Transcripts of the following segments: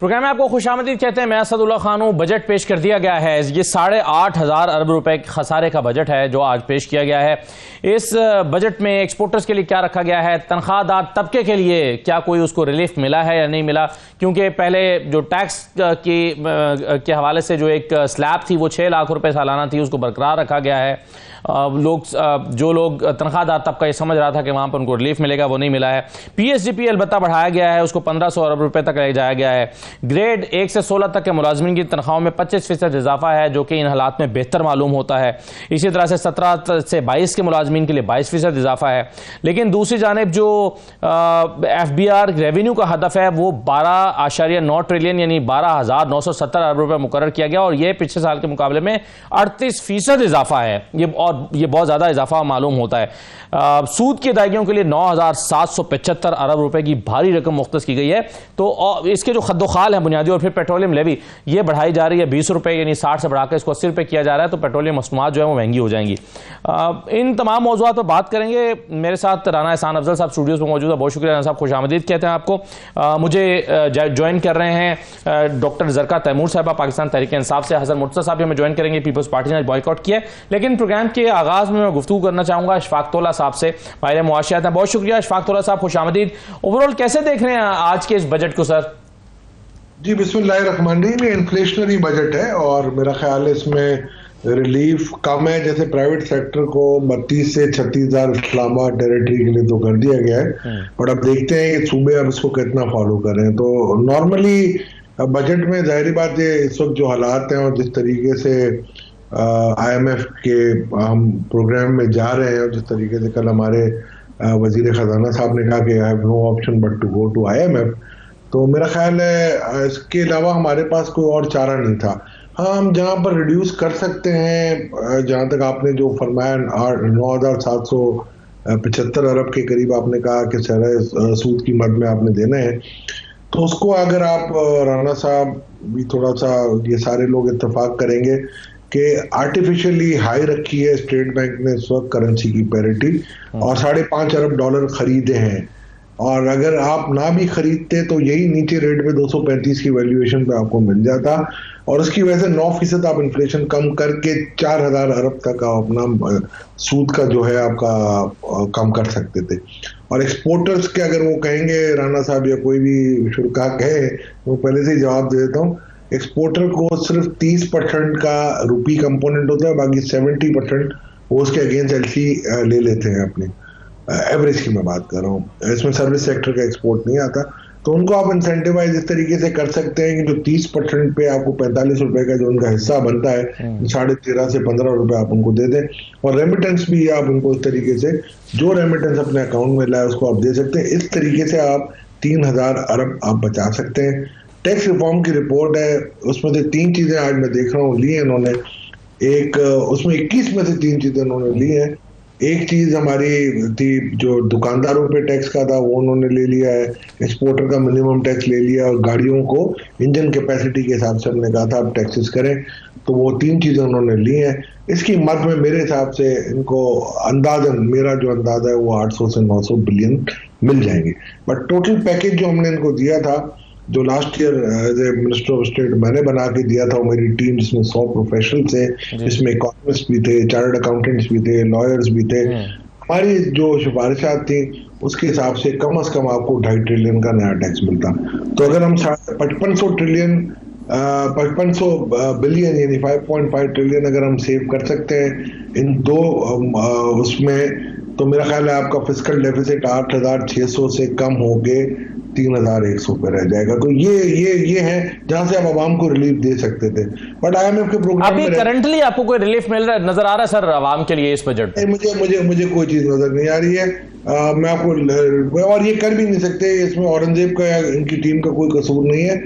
Programme में आपको खुशामदीद कहते हैं। मैं असदुल्ला खान हूं। बजट पेश कर दिया गया है। ये 8,500 अरब रुपए खसारे का बजट है जो आज पेश किया गया है। इस बजट में एक्सपोर्टर्स के लिए क्या रखा गया है, तनख्वाहदार तबके के लिए क्या कोई उसको रिलीफ मिला है या नहीं मिला, क्योंकि पहले जो टैक्स के हवाले से जो एक स्लैब थी वो 6 लाख रुपए सालाना थी, उसको बरकरार रखा गया है। जो लोग तनख्वाहदार तबका ये समझ रहा था कि वहां पर उनको रिलीफ मिलेगा, वो नहीं मिला है। पीएसडीपी अलबत्ता बढ़ाया गया है, उसको 1500 अरब रुपए तक ले जाया गया है। ग्रेड 1 से 16 तक के मुलाजमीन की तनख्वाहों में 25% इजाफा है, जो कि इन हालात में बेहतर मालूम होता है। इसी तरह से 17 से 22 के मुलाजमीन के लिए 22% इजाफा है। लेकिन दूसरी जानिब जो FBR रेवेन्यू का हदफ है वो 12.9 ट्रिलियन यानी 12,970 अरब रुपए मुकर्रर किया गया, और ये पिछले साल के मुकाबले में 38% इजाफा है। ये बहुत ज्यादा इजाफा मालूम होता है। सूद की अदायगियों के लिए 9,775 अरब रुपए की भारी रकम मुख्तस की गई है। तो इसके जो खद्दोखाल है बुनियादी, और फिर पेट्रोलियम लेवी ये बढ़ाई जा रही है 20 रुपए, यानी 60 से बढ़ाकर इसको 80 रुपए किया जा रहा है। तो पेट्रोलियम मसनूआत जो है वो महंगी हो जाएंगी। इन तमाम मौजूआत पर बात करेंगे। मेरे साथ राना एहसान अफजल साहब स्टूडियोज में मौजूद है। बहुत शुक्रिया राना साहब, खुशामदीद कहते हैं आपको। मुझे ज्वाइन कर रहे हैं डॉक्टर जरका तैमूर साहबा पाकिस्तान तहरीक इंसाफ से। हसन मुर्तज़ा साहब हमें ज्वाइन करेंगे, पीपल्स पार्टी ने बॉयकॉट किया। लेकिन प्रोग्राम के आगाज में मैं गुफ्तगू करना चाहूंगा इशफाक तौला साहब से, माहिर मुआशियात हैं। बहुत शुक्रिया इशफाक तौला साहब, खुशामदीद। ओवरऑल कैसे देख रहे हैं आज के इस बजट को सर? जी बिस्मिल्लाहिर्रहमानिर्रहीम। ये इन्फ्लेशनरी बजट है और मेरा ख्याल है इसमें रिलीफ कम है। जैसे प्राइवेट सेक्टर को 32 से 36,000 इस्लामाबाद टेरिटरी के लिए तो कर दिया गया है, बट अब देखते हैं कि सूबे अब इसको कितना फॉलो करें। तो नॉर्मली बजट में जाहिर बात है इस वक्त जो हालात हैं और जिस तरीके से IMF के हम प्रोग्राम में जा रहे हैं और जिस तरीके से कल हमारे वजीर खजाना साहब ने कहा कि I have no option but to go to IMF, तो मेरा ख्याल है इसके अलावा हमारे पास कोई और चारा नहीं था। हाँ, हम जहाँ पर रिड्यूस कर सकते हैं, जहाँ तक आपने जो फरमाया 9,775 अरब के करीब आपने कहा कि शरह सूद की मद में आपने देना है, तो उसको अगर आप राना साहब भी थोड़ा सा ये सारे लोग इत्तेफाक करेंगे कि आर्टिफिशियली हाई रखी है स्टेट बैंक ने इस वक्त करेंसी की पैरिटी, और 5.5 अरब डॉलर खरीदे हैं, और अगर आप ना भी खरीदते तो यही नीचे रेट पे 235 की वैल्यूएशन पे आपको मिल जाता, और उसकी वजह से 9% आप इन्फ्लेशन कम करके 4,000 अरब तक आप अपना सूद का जो है आपका कम कर सकते थे। और एक्सपोर्टर्स के अगर वो कहेंगे राना साहब या कोई भी शुरा कहे, वो पहले से ही जवाब दे देता हूँ। एक्सपोर्टर को सिर्फ 30% का रुपी कंपोनेंट होता है, बाकी 70% वो उसके अगेंस्ट LC ले लेते हैं अपने एवरेज की मैं बात कर रहा हूँ। इसमें सर्विस सेक्टर का एक्सपोर्ट नहीं आता, तो उनको आप इंसेंटिवाइज इस तरीके से कर सकते हैं कि जो 30% पे आपको 45 रुपए का जो उनका हिस्सा बनता है 13.5 से 15 रुपए आप उनको दे दें, और रेमिटेंस भी आप उनको इस तरीके से जो रेमिटेंस अपने अकाउंट में लाए उसको आप दे सकते हैं। इस तरीके से आप 3,000 अरब आप बचा सकते हैं। टैक्स रिफॉर्म की रिपोर्ट है, उसमें से 3 चीजें आज मैं देख रहा हूँ ली है इन्होंने। एक उसमें 21 में से 3 चीजें उन्होंने ली है। एक चीज हमारी थी जो दुकानदारों पे टैक्स का था वो उन्होंने ले लिया है, एक्सपोर्टर का मिनिमम टैक्स ले लिया, और गाड़ियों को इंजन कैपेसिटी के हिसाब से हमने कहा था आप टैक्सेस करें, तो वो 3 चीजें उन्होंने ली हैं। इसकी मद में मेरे हिसाब से इनको अंदाजन, मेरा जो अंदाजा है वो 800 से 900 बिलियन मिल जाएंगे। बट टोटल पैकेज जो हमने इनको दिया था, जो last year as a minister of state मैंने बना के दिया था, मेरी टीम जिसमें 100 प्रोफेशनल थे, जिसमें इकोनॉमिस्ट भी थे, चार्टर्ड अकाउंटेंट्स भी थे, लॉयर्स भी थे, हमारी जो सिफारिशात थी उसके हिसाब से कम आपको 2.5 ट्रिलियन का नया टैक्स मिलता। तो अगर हम 5500 बिलियन यानी 5.5 ट्रिलियन अगर हम सेव कर सकते हैं इन दो उसमें, तो मेरा ख्याल है आपका फिस्कल डेफिसिट 8,600 से कम हो के 3,100 पे रह जाएगा। तो ये है जहां से आप आवाम को रिलीफ दे सकते थे। बट IMF के प्रोग्राम में करंटली आपको कोई रिलीफ मिल रहा है, नजर आ रहा है सर आवाम के लिए इस बजट में? मुझे कोई चीज नजर नहीं आ रही है। मैं आपको, और ये कर भी नहीं सकते, इसमें औरंगजेब का या इनकी टीम का कोई कसूर नहीं है।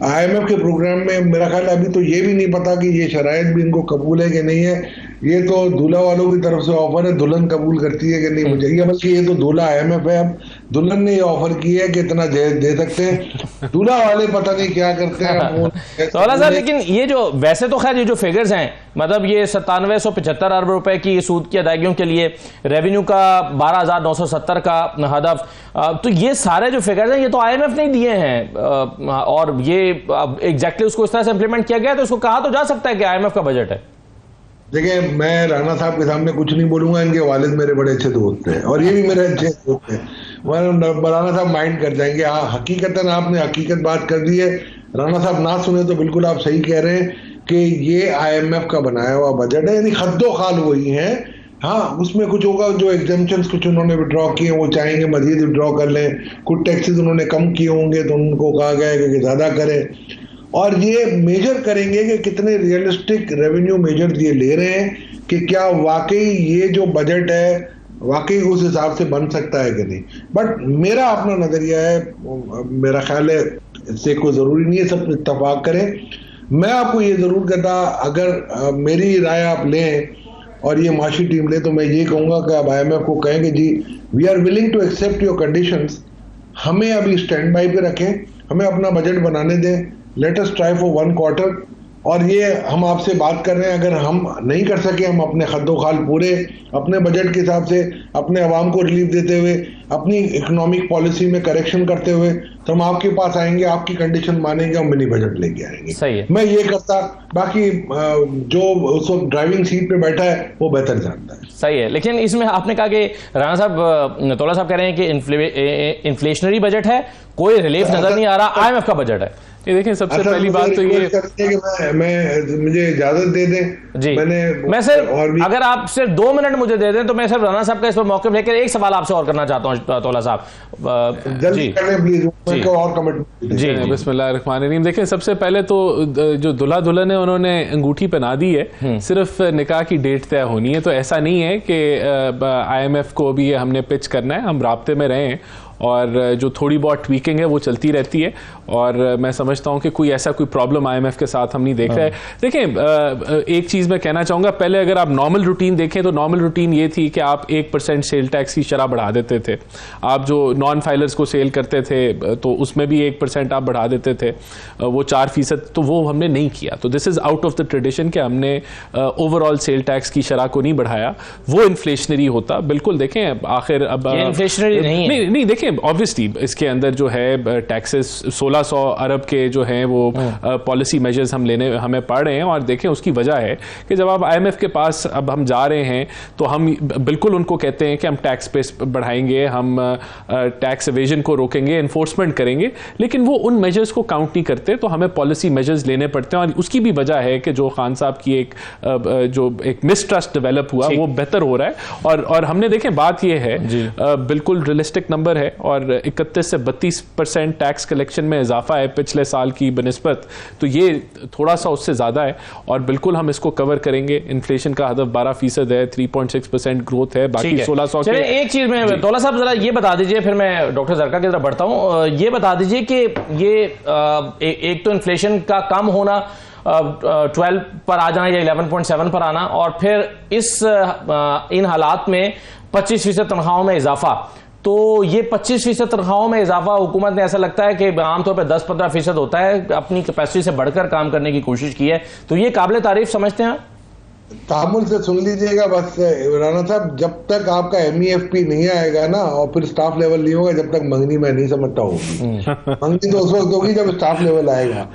IMF के प्रोग्राम में मेरा ख्याल अभी तो ये भी नहीं पता कि ये शराइत भी इनको कबूल है कि नहीं है। ये तो दूल्हा वालों की तरफ से ऑफर है, दुल्हन कबूल करती है कि नहीं मुझे, ये बल्कि ये तो दूल्हा IMF है। अब दुल्हन ने ये ऑफर की है कि इतना जहेज दे सकते हैं, दूल्हा वाले पता नहीं क्या करते हैं। तौला साहब, लेकिन ये जो वैसे तो खैर ये जो फिगर्स हैं, मतलब ये 9775 अरब रुपए की सूद की अदायगियों के लिए रेवेन्यू का 12,970 का हदफ, तो ये सारे जो फिगर्स हैं ये तो IMF ने दिए हैं, और ये एग्जैक्टली उसको इस तरह से इंप्लीमेंट किया गया है, तो उसको कहा तो जा सकता है कि IMF का बजट है। देखिए, मैं राणा साहब के सामने कुछ नहीं बोलूंगा, इनके वालिद मेरे बड़े अच्छे दोस्त हैं और ये भी मेरे अच्छे दोस्त हैं, राणा साहब माइंड कर जाएंगे। हाँ, हकीकतन आपने हकीकत बात कर दी है, राणा साहब ना सुने तो बिल्कुल आप सही कह रहे हैं कि ये IMF का बनाया हुआ बजट है, यानी खद्दो खाल वही है। हाँ, उसमें कुछ होगा, जो एग्जाम्पशंस कुछ उन्होंने विड्रॉ किए वो चाहेंगे मजीद विड्रॉ कर लें, कुछ टैक्सेस उन्होंने कम किए होंगे तो उनको कहा गया है कि ज्यादा करें, और ये मेजर करेंगे कि कितने रियलिस्टिक रेवेन्यू मेजर ये ले रहे हैं कि क्या वाकई ये जो बजट है वाकई उस हिसाब से बन सकता है कि नहीं। बट मेरा अपना नजरिया है, मेरा ख्याल है इससे कोई जरूरी नहीं है सब इत्तेफाक करें। मैं आपको ये जरूर कहता, अगर मेरी राय आप लें और ये माशी टीम ले, तो मैं ये कहूंगा कि आप IMF को कहेंगे जी we are willing to accept your conditions, हमें अभी स्टैंड बाई पे रखें, हमें अपना बजट बनाने दें, let us try for 1 quarter, और ये हम आपसे बात कर रहे हैं, अगर हम नहीं कर सके, हम अपने खद्दो खाल पूरे अपने बजट के हिसाब से अपने अवाम को रिलीफ देते हुए, अपनी इकोनॉमिक पॉलिसी में करेक्शन करते हुए, तो हम आपके पास आएंगे, आपकी कंडीशन मानेंगे और मिनी बजट लेके आएंगे। सही है, मैं ये करता, बाकी जो उस वक्त ड्राइविंग सीट पे बैठा है वो बेहतर जानता है। सही है, लेकिन इसमें आपने कहा कि राणा साहब, तौला साहब कह रहे हैं कि इन्फ्लेशनरी बजट है, कोई रिलीफ नजर नहीं आ रहा, IMF का बजट है। ये देखें, सबसे पहली बात तो ये कि मैं मुझे इजाजत दे दें जी। मैं सिर्फ अगर आप सिर्फ 2 मिनट मुझे दे दें तो मैं सिर्फ राणा साहब का इस पर मौके लेकर एक सवाल आपसे और करना चाहता हूं, तौला साहब जल्दी करें प्लीज, और कमेंट जी। बिस्मिल्लाहिर्रहमानिर्रहीम। देखें, सबसे पहले तो जो दुल्हा दुल्हन है उन्होंने अंगूठी पहना दी है, सिर्फ निकाह की डेट तय होनी है, तो ऐसा नहीं है कि IMF को भी हमने पिच करना है, हम राब्ते में रहे हैं और जो थोड़ी बहुत ट्वीकिंग है वो चलती रहती है, और मैं समझता हूं कि कोई ऐसा कोई प्रॉब्लम IMF के साथ हम नहीं देख रहे। देखें, एक चीज़ मैं कहना चाहूँगा, पहले अगर आप नॉर्मल रूटीन देखें तो नॉर्मल रूटीन ये थी कि आप 1% सेल टैक्स की शरह बढ़ा देते थे, आप जो नॉन फाइलर्स को सेल करते थे तो उसमें भी 1% आप बढ़ा देते थे, वो 4%, तो वो हमने नहीं किया। तो this is out of the tradition कि हमने ओवरऑल सेल टैक्स की शरह को नहीं बढ़ाया, वो इन्फ्लेशनरी होता। बिल्कुल, देखें आखिर अब इन्फ्लेशनरी नहीं देखें, ऑब्वियसली इसके अंदर जो है टैक्सेस 1600 अरब के जो हैं वो पॉलिसी मेजर्स हमें पड़ रहे हैं, और देखें उसकी वजह है कि जब आप IMF के पास अब हम जा रहे हैं तो हम बिल्कुल उनको कहते हैं कि हम टैक्स पे बढ़ाएंगे, हम टैक्स एवेजन को रोकेंगे, इन्फोर्समेंट करेंगे, लेकिन वो उन मेजर्स को काउंट नहीं करते, तो हमें पॉलिसी मेजर्स लेने पड़ते हैं। और उसकी भी वजह है कि जो खान साहब की एक मिसट्रस्ट डेवलप हुआ वो बेहतर हो रहा है, और हमने देखें बात ये है बिल्कुल रियलिस्टिक नंबर है, और 31 से 32% टैक्स कलेक्शन में इजाफा है पिछले साल की बनिस्बत, तो ये थोड़ा सा उससे ज़्यादा है, और बिल्कुल हम इसको कवर करेंगे। इन्फ्लेशन का हदफ 12% है, 3.6% ग्रोथ है, बाकी 1600 के। एक चीज में तौला साहब जरा ये बता दीजिए, फिर मैं डॉक्टर जरका की तरफ बढ़ता हूँ, ये बता दीजिए कि ये एक तो इन्फ्लेशन का कम होना, 12 पर आ जाना या 11.7 पर आना, और फिर इन हालात में 25% तनख्वाहों में इजाफा, तो ये 25% तनख्वाहों में इजाफा हुकूमत ने, ऐसा लगता है कि आमतौर पर 10-15% होता है, अपनी कैपेसिटी से बढ़कर काम करने की कोशिश की है, तो ये काबिल तारीफ समझते हैं? तामुल से सुन लीजिएगा बस राणा साहब, जब तक आपका MEFP नहीं आएगा ना और फिर स्टाफ लेवल नहीं होगा, जब तक मंगनी मैं नहीं समझता होगी। मंगनी तो उस वक्त होगी जब स्टाफ लेवल आएगा,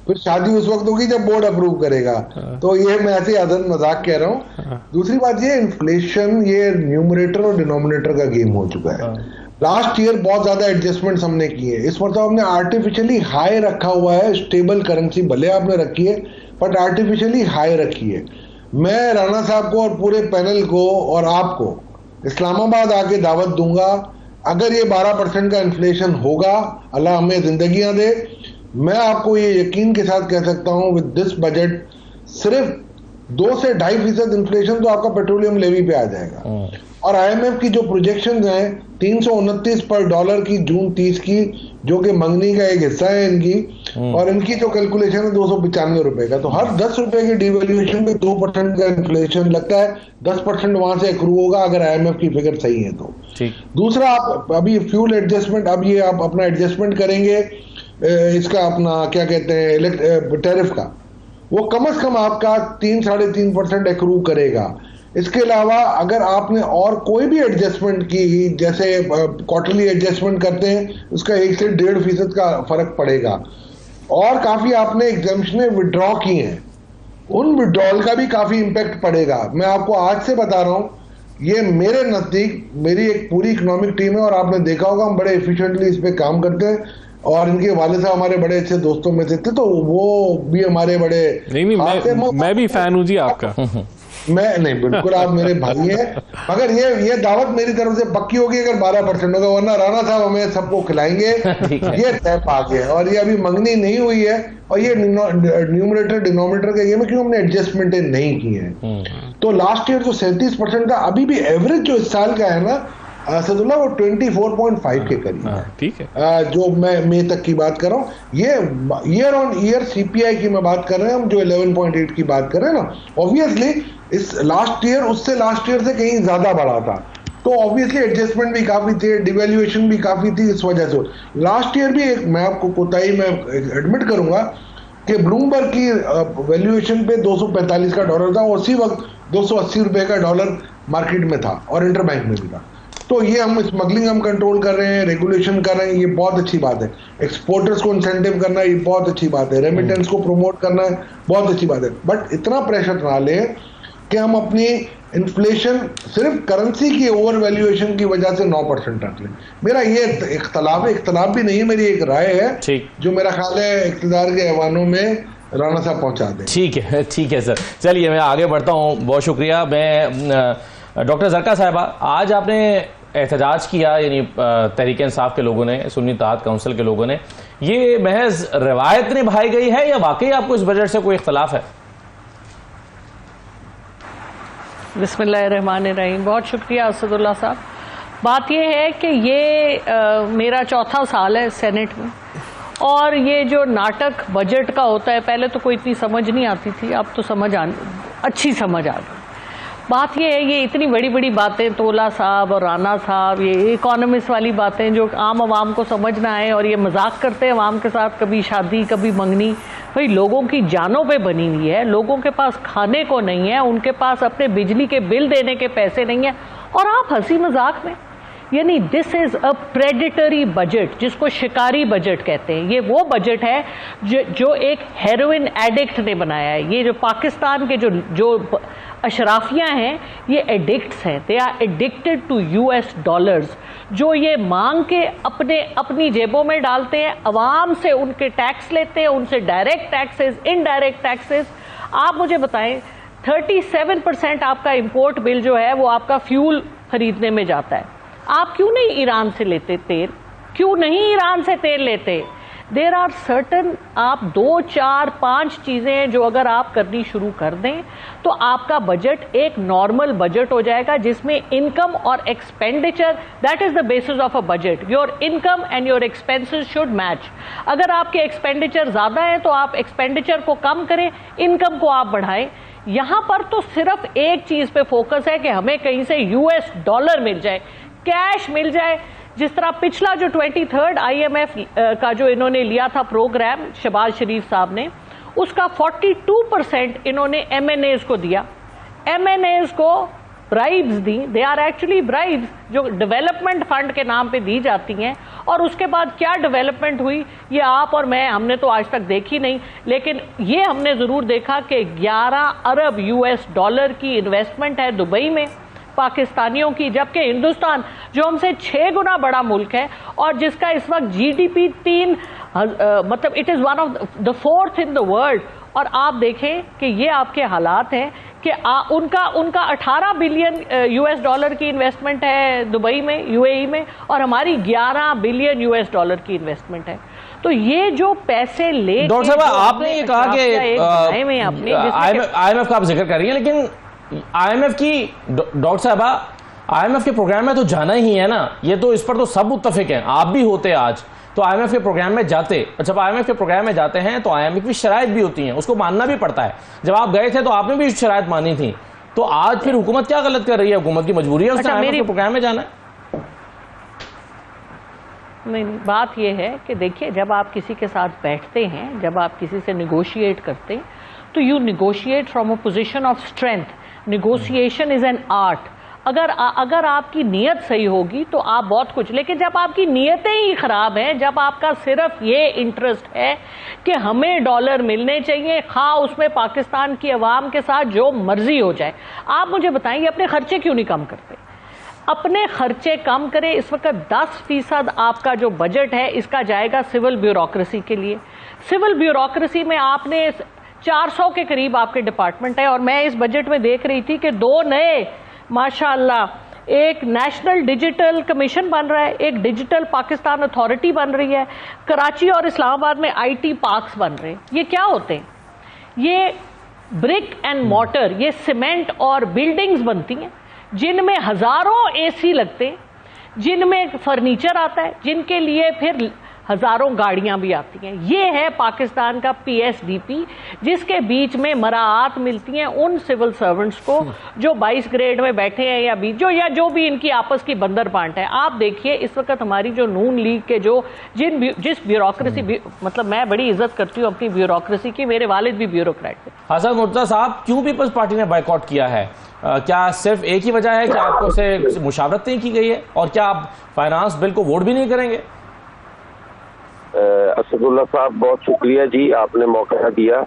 फिर शादी उस वक्त होगी जब बोर्ड अप्रूव करेगा। तो ये मैं ऐसे आदत मजाक कह रहा हूँ। दूसरी बात ये, इन्फ्लेशन ये न्यूमरेटर और डिनोमिनेटर का गेम हो चुका है। लास्ट ईयर बहुत ज्यादा एडजस्टमेंट्स हमने किए, इस मतलब हमने आर्टिफिशियली हाई रखा हुआ है, स्टेबल करेंसी भले आपने रखी है बट आर्टिफिशियली हाई रखी है। मैं राणा साहब को और पूरे पैनल को और आपको इस्लामाबाद आके दावत दूंगा, अगर ये 12% का इन्फ्लेशन होगा, अल्लाह हमें जिंदगियां दे, मैं आपको ये यकीन के साथ कह सकता हूं विद दिस बजट सिर्फ 2 से 2.5% इन्फ्लेशन तो आपका पेट्रोलियम लेवी पे आ जाएगा। और IMF की जो प्रोजेक्शंस हैं 329 पर डॉलर की जून 30 की, जो कि मंगनी का एक हिस्सा है इनकी, और इनकी जो कैलकुलेशन है 295 रुपए का। तो हर 10 रुपए की डिवैल्यूएशन पे 2% का इन्फ्लेशन लगता है, 10% वहां से एक्रू होगा अगर IMF की फिगर सही है तो। दूसरा, आप अभी फ्यूल एडजस्टमेंट, अब ये आप अपना एडजस्टमेंट करेंगे इसका, अपना क्या कहते हैं टैरिफ का, वो कम से कम आपका 3-3.5% एक्रू करेगा। इसके अलावा अगर आपने और कोई भी एडजस्टमेंट की, जैसे क्वार्टरली एडजस्टमेंट करते हैं, उसका 1 से 1.5% का फर्क पड़ेगा। और काफी आपने एग्जाम्पशनें विड्रॉ की हैं, उन विड्रॉल का भी काफी इंपैक्ट पड़ेगा। मैं आपको आज से बता रहा हूं, ये मेरे नजदीक मेरी एक पूरी इकोनॉमिक टीम है और आपने देखा होगा हम बड़े एफिशिएंटली इस पे काम करते हैं। और इनके वाले साहब हमारे बड़े अच्छे दोस्तों में से थे, तो वो भी हमारे बड़े मैं भी फैन हूं जी आपका। मैं नहीं, बिल्कुल आप मेरे भाई हैं, मगर ये दावत मेरी तरफ से पक्की होगी अगर 12% होगा, वरना राणा साहब हमें सबको खिलाएंगे। ये तय पा गया और ये अभी मंगनी नहीं हुई है, और ये न्यूमरेटर डिनोमिनेटर का गेम है, क्योंकि हमने एडजस्टमेंट नहीं की है। तो लास्ट ईयर जो 37% का अभी भी एवरेज जो इस साल का है ना असदुल्ला, वो 24.5 के करीब है। ठीक है, जो मैं मई तक की बात कर रहा हूँ, ये ईयर ऑन ईयर CPI की मैं बात कर रहे हैं हम, जो 11.8 की बात कर रहे हैं ना, ऑब्वियसली इस लास्ट ईयर उससे लास्ट ईयर से कहीं ज्यादा बढ़ा था। तो ऑब्वियसली एडजस्टमेंट भी काफी थी, डिवैल्यूएशन भी काफी थी, इस वजह से लास्ट ईयर भी एक, मैं आपको कोताही में एडमिट करूंगा कि ब्लूमबर्ग की वैल्यूएशन पे 245 का डॉलर था, उसी वक्त 280 रुपए का डॉलर मार्केट में था और इंटरबैंक में भी था। तो ये हम स्मगलिंग हम कंट्रोल कर रहे हैं, रेगुलेशन कर रहे हैं, ये बहुत अच्छी बात है। एक्सपोर्टर्स को इंसेंटिव करना, ये बहुत अच्छी बात है। रेमिटेंस को प्रमोट करना है, बहुत अच्छी बात है। बट इतना प्रेशर ना लें कि हम अपनी इन्फ्लेशन सिर्फ करेंसी की ओवर वैल्यूएशन की वजह से 9% रख लें। मेरा ये इख्तलाफ भी नहीं है, मेरी एक राय है जो मेरा ख्याल है इक़्तिदार के ऐवानों में राणा साहब पहुंचा दें। ठीक है सर, चलिए मैं आगे बढ़ता हूँ। बहुत शुक्रिया। मैं डॉक्टर ज़रका साहिबा, आज आपने एहतजाज किया, यानी तहरीक इंसाफ के लोगों ने, सुन्नी इत्तेहाद काउंसिल के लोगों ने, ये महज रवायत निभाई गई है या वाकई आपको इस बजट से कोई इख्तलाफ है? बिस्मिल्लाहिर्रहमानिर्रहीम। बहुत शुक्रिया असदुल्ला साहब। बात यह है कि ये मेरा चौथा साल है सेनेट में, और ये जो नाटक बजट का होता है, पहले तो कोई इतनी समझ नहीं आती थी, अब तो अच्छी समझ आ गई। बात ये है, ये इतनी बड़ी बड़ी बातें तोला साहब और राणा साहब, ये इकोनॉमिस्ट वाली बातें जो आम आवाम को समझ ना आए, और ये मजाक करते हैं आवाम के साथ, कभी शादी कभी मंगनी। भाई लोगों की जानों पे बनी हुई है, लोगों के पास खाने को नहीं है, उनके पास अपने बिजली के बिल देने के पैसे नहीं है, और आप हंसी मजाक में, यानी this is a predatory budget, जिसको शिकारी बजट कहते हैं। ये वो बजट है जो एक हेरोइन एडिक्ट ने बनाया है। ये जो पाकिस्तान के जो अशराफियां हैं, ये एडिक्ट्स हैं, they are addicted to US dollars, जो ये मांग के अपनी जेबों में डालते हैं, अवाम से उनके टैक्स लेते हैं, उनसे डायरेक्ट टैक्सेस, इनडायरेक्ट टैक्सेस। आप मुझे बताएं, 37% आपका इंपोर्ट बिल जो है वो आपका फ्यूल खरीदने में जाता है। आप क्यों नहीं ईरान से लेते तेल? क्यों नहीं ईरान से तेल लेते? देर आर सर्टन, आप 2, 4, 5 चीजें जो अगर आप करनी शुरू कर दें तो आपका बजट एक नॉर्मल बजट हो जाएगा, जिसमें इनकम और expenditure, that is the basis of a budget. Your income and your expenses should match. अगर आपके एक्सपेंडिचर ज्यादा है तो आप एक्सपेंडिचर को कम करें, इनकम को आप बढ़ाएं। यहां पर तो सिर्फ एक चीज पे फोकस है कि हमें कहीं से US डॉलर मिल जाए, कैश मिल जाए। जिस तरह पिछला जो 23rd IMF का जो इन्होंने लिया था प्रोग्राम, शहबाज शरीफ साहब ने, उसका 42% इन्होंने MNAs को दिया। MNAs को ब्राइब्स दी, दे आर एक्चुअली ब्राइब्स जो डेवलपमेंट फंड के नाम पे दी जाती हैं। और उसके बाद क्या डेवलपमेंट हुई ये आप और मैं, हमने तो आज तक देखी नहीं, लेकिन ये हमने जरूर देखा कि 11 अरब US डॉलर की इन्वेस्टमेंट है दुबई में पाकिस्तानियों की, जबकि हिंदुस्तान जो हमसे 6 गुना बड़ा मुल्क है और जिसका इस वक्त GDP मतलब it is one of the 4th in the world, और आप देखें कि ये आपके हालात हैं कि उनका 18 बिलियन US डॉलर की इन्वेस्टमेंट है दुबई में, UAE में, और हमारी 11 बिलियन US डॉलर की इन्वेस्टमेंट है। तो ये जो पैसे ले, डॉक्टर साहब आपने ये कहा कि IMF का आप जिक्र कर रही हैं, लेकिन IMF की, डॉक्टर साहब IMF के प्रोग्राम में तो जाना ही है ना, ये तो इस पर तो सब मुत्तफिक हैं। आप भी होते आज तो IMF के प्रोग्राम में जाते, जब IMF के प्रोग्राम में जाते हैं तो IMF की शराइत भी होती हैं, उसको मानना भी पड़ता है। जब आप गए थे तो आपने भी शराइत मानी थी, तो आज फिर हुकूमत क्या गलत कर रही है? हुकूमत की मजबूरी है उसने IMF के प्रोग्राम में जाना है। नहीं, बात यह है कि देखिए, जब आप किसी के साथ बैठते हैं, जब आप किसी से निगोशिएट करते हैं, तो you negotiate from a position of strength. Negotiation is an art. अगर आपकी नीयत सही होगी तो आप बहुत कुछ, लेकिन जब आपकी नीयतें ही खराब हैं, जब आपका सिर्फ ये इंटरेस्ट है कि हमें डॉलर मिलने चाहिए, खा उसमें पाकिस्तान की अवाम के साथ जो मर्जी हो जाए, आप मुझे बताएंगे अपने खर्चे क्यों नहीं कम करते? अपने खर्चे कम करें। इस वक्त 10% आपका जो बजट है इसका जाएगा सिविल ब्यूरोक्रेसी के लिए। सिविल ब्यूरोक्रेसी में आपने 400 के करीब आपके डिपार्टमेंट है, और मैं इस बजट में देख रही थी कि 2 नए माशाअल्लाह, एक नेशनल डिजिटल कमीशन बन रहा है, एक डिजिटल पाकिस्तान अथॉरिटी बन रही है, कराची और इस्लामाबाद में IT पार्क्स बन रहे हैं। ये क्या होते हैं? ये ब्रिक एंड मॉर्टर, ये सीमेंट और बिल्डिंग्स बनती हैं जिनमें हजारों AC लगते हैं, जिनमें फर्नीचर आता है, जिनके लिए फिर हजारों गाड़ियां भी आती हैं। ये है पाकिस्तान का PSDP, जिसके बीच में मराआत मिलती हैं उन सिविल सर्वेंट्स को जो 22 ग्रेड में बैठे हैं या जो भी इनकी आपस की बंदर बांट है। आप देखिए इस वक्त हमारी जो नून लीग के जिस ब्यूरोक्रेसी, मतलब मैं बड़ी इज्जत करती हूँ अपनी ब्यूरोक्रेसी की, मेरे वालिद भी ब्यूरोक्रेट थे। हसन मुर्तज़ा साहब, क्यों पीपल्स पार्टी ने बायकॉट किया है? क्या सिर्फ एक ही वजह है कि आपको से मुशावरत नहीं की गई है, और क्या आप फाइनेंस बिल को वोट भी नहीं करेंगे? असदुल्ला साहब, बहुत शुक्रिया जी, आपने मौका दिया।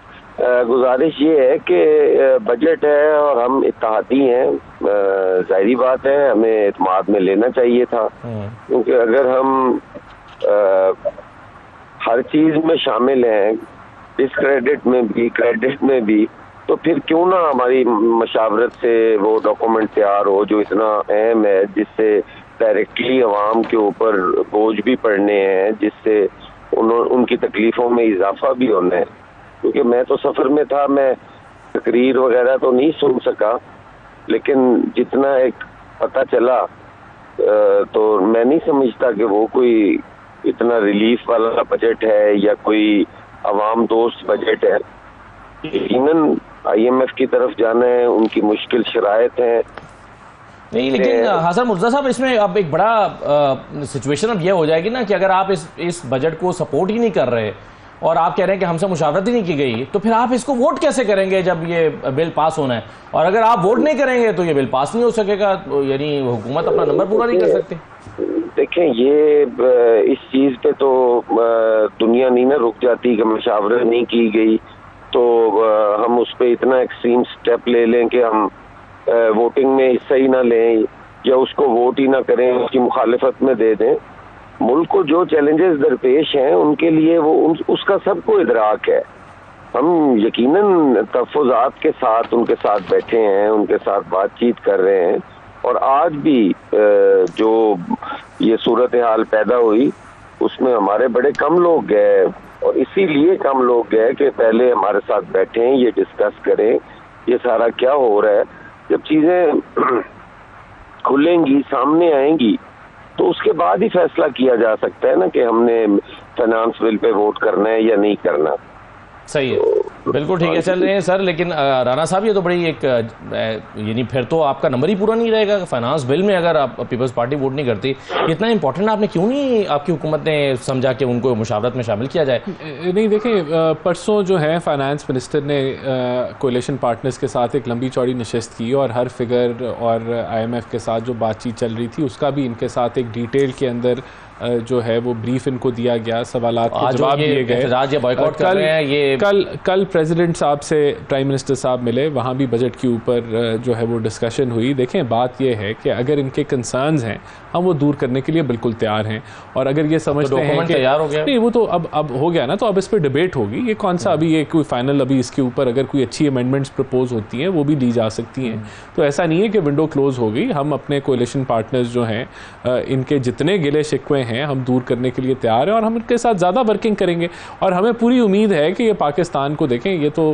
गुजारिश ये है कि बजट है और हम इत्तेहादी हैं, जाहिर बात है हमें एतमाद में लेना चाहिए था, क्योंकि अगर हम हर चीज में शामिल हैं, डिस्क्रेडिट में भी क्रेडिट में भी, तो फिर क्यों ना हमारी मशावरत से वो डॉक्यूमेंट तैयार हो जो इतना अहम है, जिससे डायरेक्टली अवाम के ऊपर बोझ भी पड़ने हैं, जिससे उनकी तकलीफों में इजाफा भी होना है। क्योंकि मैं तो सफर में था, मैं तकरीर वगैरह तो नहीं सुन सका, लेकिन जितना एक पता चला तो मैं नहीं समझता कि वो कोई इतना रिलीफ वाला बजट है या कोई अवाम दोस्त बजट है। यकीनन IMF की तरफ जाना है, उनकी मुश्किल शराइत है। नहीं, लेकिन हसन मुर्तज़ा साहब, इसमें अब एक बड़ा सिचुएशन अब ये हो जाएगी ना कि अगर आप इस बजट को सपोर्ट ही नहीं कर रहे और आप कह रहे हैं कि हमसे मुशावरत ही नहीं की गई, तो फिर आप इसको वोट कैसे करेंगे जब ये बिल पास होना है? और अगर आप वोट नहीं करेंगे तो ये बिल पास नहीं हो सकेगा, यानी हुकूमत अपना नंबर पूरा नहीं कर सकती। देखें, ये इस चीज पे तो दुनिया नहीं ना रुक जाती कि मुशावरत नहीं की गई तो हम उस पर इतना एक्सट्रीम स्टेप ले लें कि हम वोटिंग में हिस्सा ही ना लें या उसको वोट ही ना करें, उसकी मुखालिफत में दे दें। मुल्क को जो चैलेंजेस दरपेश हैं उनके लिए उसका सबको इदराक है। हम यकीनन तहफ़्फ़ुज़ात के साथ उनके साथ बैठे हैं, उनके साथ बातचीत कर रहे हैं, और आज भी जो ये सूरत हाल पैदा हुई उसमें हमारे बड़े कम लोग गए, और इसीलिए कम लोग गए कि पहले हमारे साथ बैठें, ये डिस्कस करें ये सारा क्या हो रहा है। जब चीजें खुलेंगी, सामने आएंगी, तो उसके बाद ही फैसला किया जा सकता है ना कि हमने फाइनेंस बिल पे वोट करना है या नहीं करना। सही है, बिल्कुल ठीक है, चल रहे हैं सर। लेकिन राना साहब, ये तो बड़ी एक यानी फिर तो आपका नंबर ही पूरा नहीं रहेगा फाइनेंस बिल में अगर आप पीपल्स पार्टी वोट नहीं करती। इतना इंपॉर्टेंट आपने क्यों नहीं, आपकी हुकूमत ने समझा कि उनको मुशावरत में शामिल किया जाए? नहीं, देखिए, परसों जो है फाइनेंस मिनिस्टर ने कोalition पार्टनर्स के साथ एक लंबी चौड़ी नशस्त की और हर फिगर और IMF के साथ जो बातचीत चल रही थी उसका भी इनके साथ एक डिटेल के अंदर जो है वो ब्रीफ इनको दिया गया, सवालात के जवाब दिए गए। कल प्रेसिडेंट साहब से प्राइम मिनिस्टर साहब मिले, वहाँ भी बजट के ऊपर जो है वो डिस्कशन हुई। देखें, बात ये है कि अगर इनके कंसर्न्स हैं, हम वो दूर करने के लिए बिल्कुल तैयार हैं। और अगर ये समझते हैं कि तैयार हो गया, नहीं वो तो अब हो गया ना, तो अब इस पर डिबेट होगी, ये कौन सा अभी ये कोई फाइनल, अभी इसके ऊपर अगर कोई अच्छी अमेंडमेंट्स प्रपोज होती हैं वो भी ली जा सकती हैं। तो ऐसा नहीं है कि विंडो क्लोज हो गई। हम अपने कोalition पार्टनर्स जो हैं इनके जितने गिले शिकवे हैं हम दूर करने के लिए तैयार हैं और हम इनके साथ ज़्यादा वर्किंग करेंगे। और हमें पूरी उम्मीद है कि ये पाकिस्तान को देखें, ये तो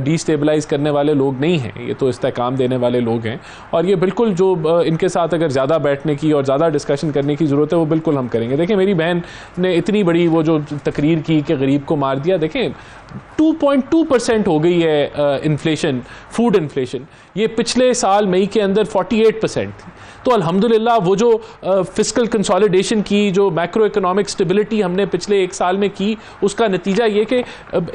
डिस्टेबलाइज करने वाले लोग नहीं हैं, ये तो इस्तेहकाम देने वाले लोग हैं। और ये बिल्कुल जो इनके साथ अगर ज़्यादा बैठने की और ज़्यादा डिस्कशन करने की ज़रूरत है वो बिल्कुल हम करेंगे। देखें मेरी बहन ने इतनी बड़ी वो जो तकरीर की कि गरीब को मार दिया, देखें 2.2% हो गई है इन्फ्लेशन, फूड इन्फ्लेशन। ये पिछले साल मई के अंदर 48% थी। तो अल्हम्दुलिल्लाह वो जो फिस्कल कंसोलिडेशन की, जो मैक्रो इकोनॉमिक स्टेबिलिटी हमने पिछले एक साल में की, उसका नतीजा ये कि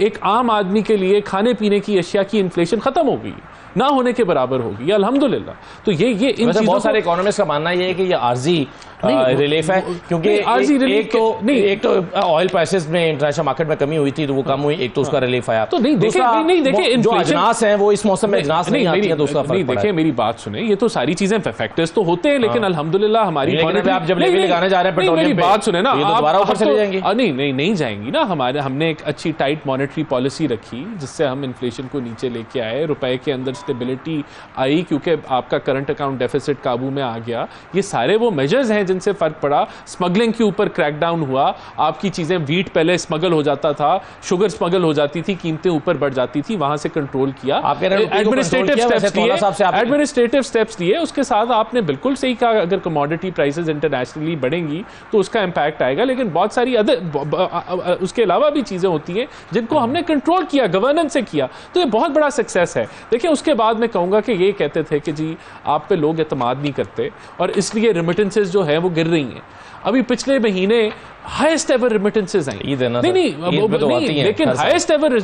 एक आम आदमी के लिए खाने पीने की अशिया की इन्फ्लेशन ख़त्म हो गई, ना होने के बराबर होगी अल्हम्दुलिल्लाह। तो ये इन चीज़ों, बहुत सारे इकोनॉमिस्ट का मानना ये है कि ये आर्जी रिलीफ है, क्योंकि एक तो ऑयल प्राइसेस में इंटरनेशनल मार्केट में कमी हुई थी तो वो कम हुई, एक तो उसका रिलीफ आया। तो नहीं देखें जो अजनास हैं वो इस मौसम में अजनास नहीं आती है तो उसका फर्क पड़ा है। देखिए मेरी बात सुने, ये तो सारी चीजें फैक्टर्स तो होते हैं, लेकिन अल्हम्दुलिल्लाह हमारी आप जब लेवल लगाने जा रहे हैं पेट्रोलियम पे, मेरी बात सुने ना, दोबारा ऊपर चली जाएंगी। नहीं जाएंगी ना। हमने एक अच्छी टाइट मॉनेटरी पॉलिसी रखी जिससे हम इन्फ्लेशन को नीचे लेके आए, रुपए के अंदर स्टेबिलिटी आई क्योंकि आपका करंट अकाउंट डेफिसिट काबू में आ गया। ये सारे वो मेजर्स हैं जिनसे फर्क पड़ा। स्मगलिंग के ऊपर क्रैकडाउन हुआ, आपकी चीजें, वीट पहले स्मगल हो जाता था, शुगर स्मगल हो जाती थी, कीमतें ऊपर बढ़ जाती थी, वहां से कंट्रोल किया। एडमिनिस्ट्रेटिव स्टेप्स लिए, उसके साथ आपने बिल्कुल सही कहा, अगर कमोडिटी प्राइसेस इंटरनेशनली बढ़ेंगी तो उसका इंपैक्ट आएगा। लेकिन बहुत सारी उसके अलावा भी चीजें होती हैं जिनको हमने कंट्रोल किया, गवर्नेंस से किया, तो ये बहुत बड़ा सक्सेस है। देखिए उसके बाद मैं कहूंगा कि ये कहते थे कि जी आप पे लोग एतमाद नहीं करते और इसलिए रेमिटेंसेस जो है वो गिर रही हैं। अभी पिछले महीने हाईएस्ट एवर रेमिटेंसेस आई। नहीं, लेकिन हाईएस्ट एवर,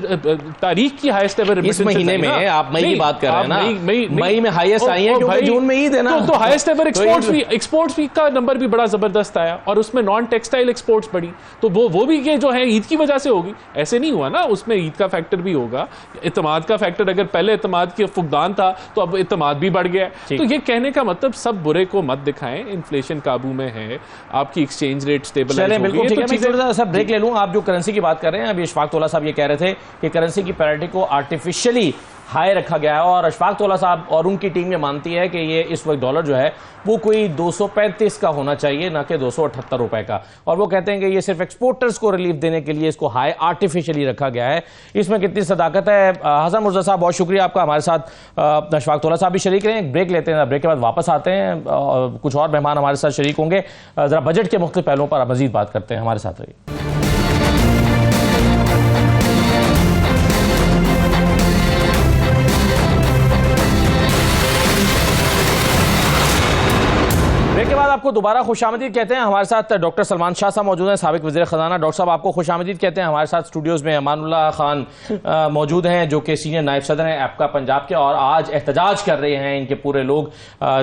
तारीख की हाईएस्ट एवर इस महीने में, आप मई की बात कर रहे हैं ना, मई में हाईएस्ट आई है क्योंकि जून में ईद है ना। तो हाईएस्ट एवर एक्सपोर्ट्स भी का नंबर भी बड़ा जबरदस्त आया और उसमें नॉन टेक्सटाइल एक्सपोर्ट्स बढ़ी, तो वो भी ये जो है ईद की वजह से होगी। ऐसे नहीं हुआ ना, उसमें ईद का फैक्टर भी होगा, इत्तेमाद का फैक्टर। अगर पहले इत्तेमाद की फुकदान था तो अब इत्तेमाद भी बढ़ गया। तो ये कहने का मतलब सब बुरे को मत दिखाएं, इन्फ्लेशन काबू में है, आपकी एक्सचेंज रेट स्टेबल। बिल्कुल ठीक है, मैं थोड़ा सा ब्रेक ले लूं। आप जो करेंसी की बात कर रहे हैं, अभी अशफाक तौला साहब ये कह रहे थे कि करेंसी की पैरिटी को आर्टिफिशियली हाई रखा गया है और अशफाक तौला साहब और उनकी टीम ये मानती है कि ये इस वक्त डॉलर जो है वो कोई 235 का होना चाहिए, ना कि 278 रुपए का। और वो कहते हैं कि ये सिर्फ एक्सपोर्टर्स को रिलीफ देने के लिए इसको हाई आर्टिफिशियली रखा गया है। इसमें कितनी सदाकत है? हसन मुर्जा साहब बहुत शुक्रिया आपका, हमारे साथ अशफाक तौला साहब भी शरीक रहे हैं। ब्रेक लेते हैं, ब्रेक के बाद वापस आते हैं, कुछ और मेहमान हमारे साथ शरीक होंगे। जरा बजट के मुख्तलिफ पहलुओं पर मजीद बात करते हैं, हमारे साथ रहिए। के बाद आपको दोबारा खुशामदीद कहते हैं। हमारे साथ डॉक्टर सलमान शाह साहब मौजूद हैं, साबिक वज़ीर ख़ज़ाना। डॉक्टर साहब आपको खुशामदीद कहते हैं। हमारे साथ स्टूडियोज़ में अमानुल्लाह खान मौजूद हैं जो कि सीनियर नायब सदर हैं आपका पंजाब के, और आज एहतजाज कर रहे हैं इनके पूरे लोग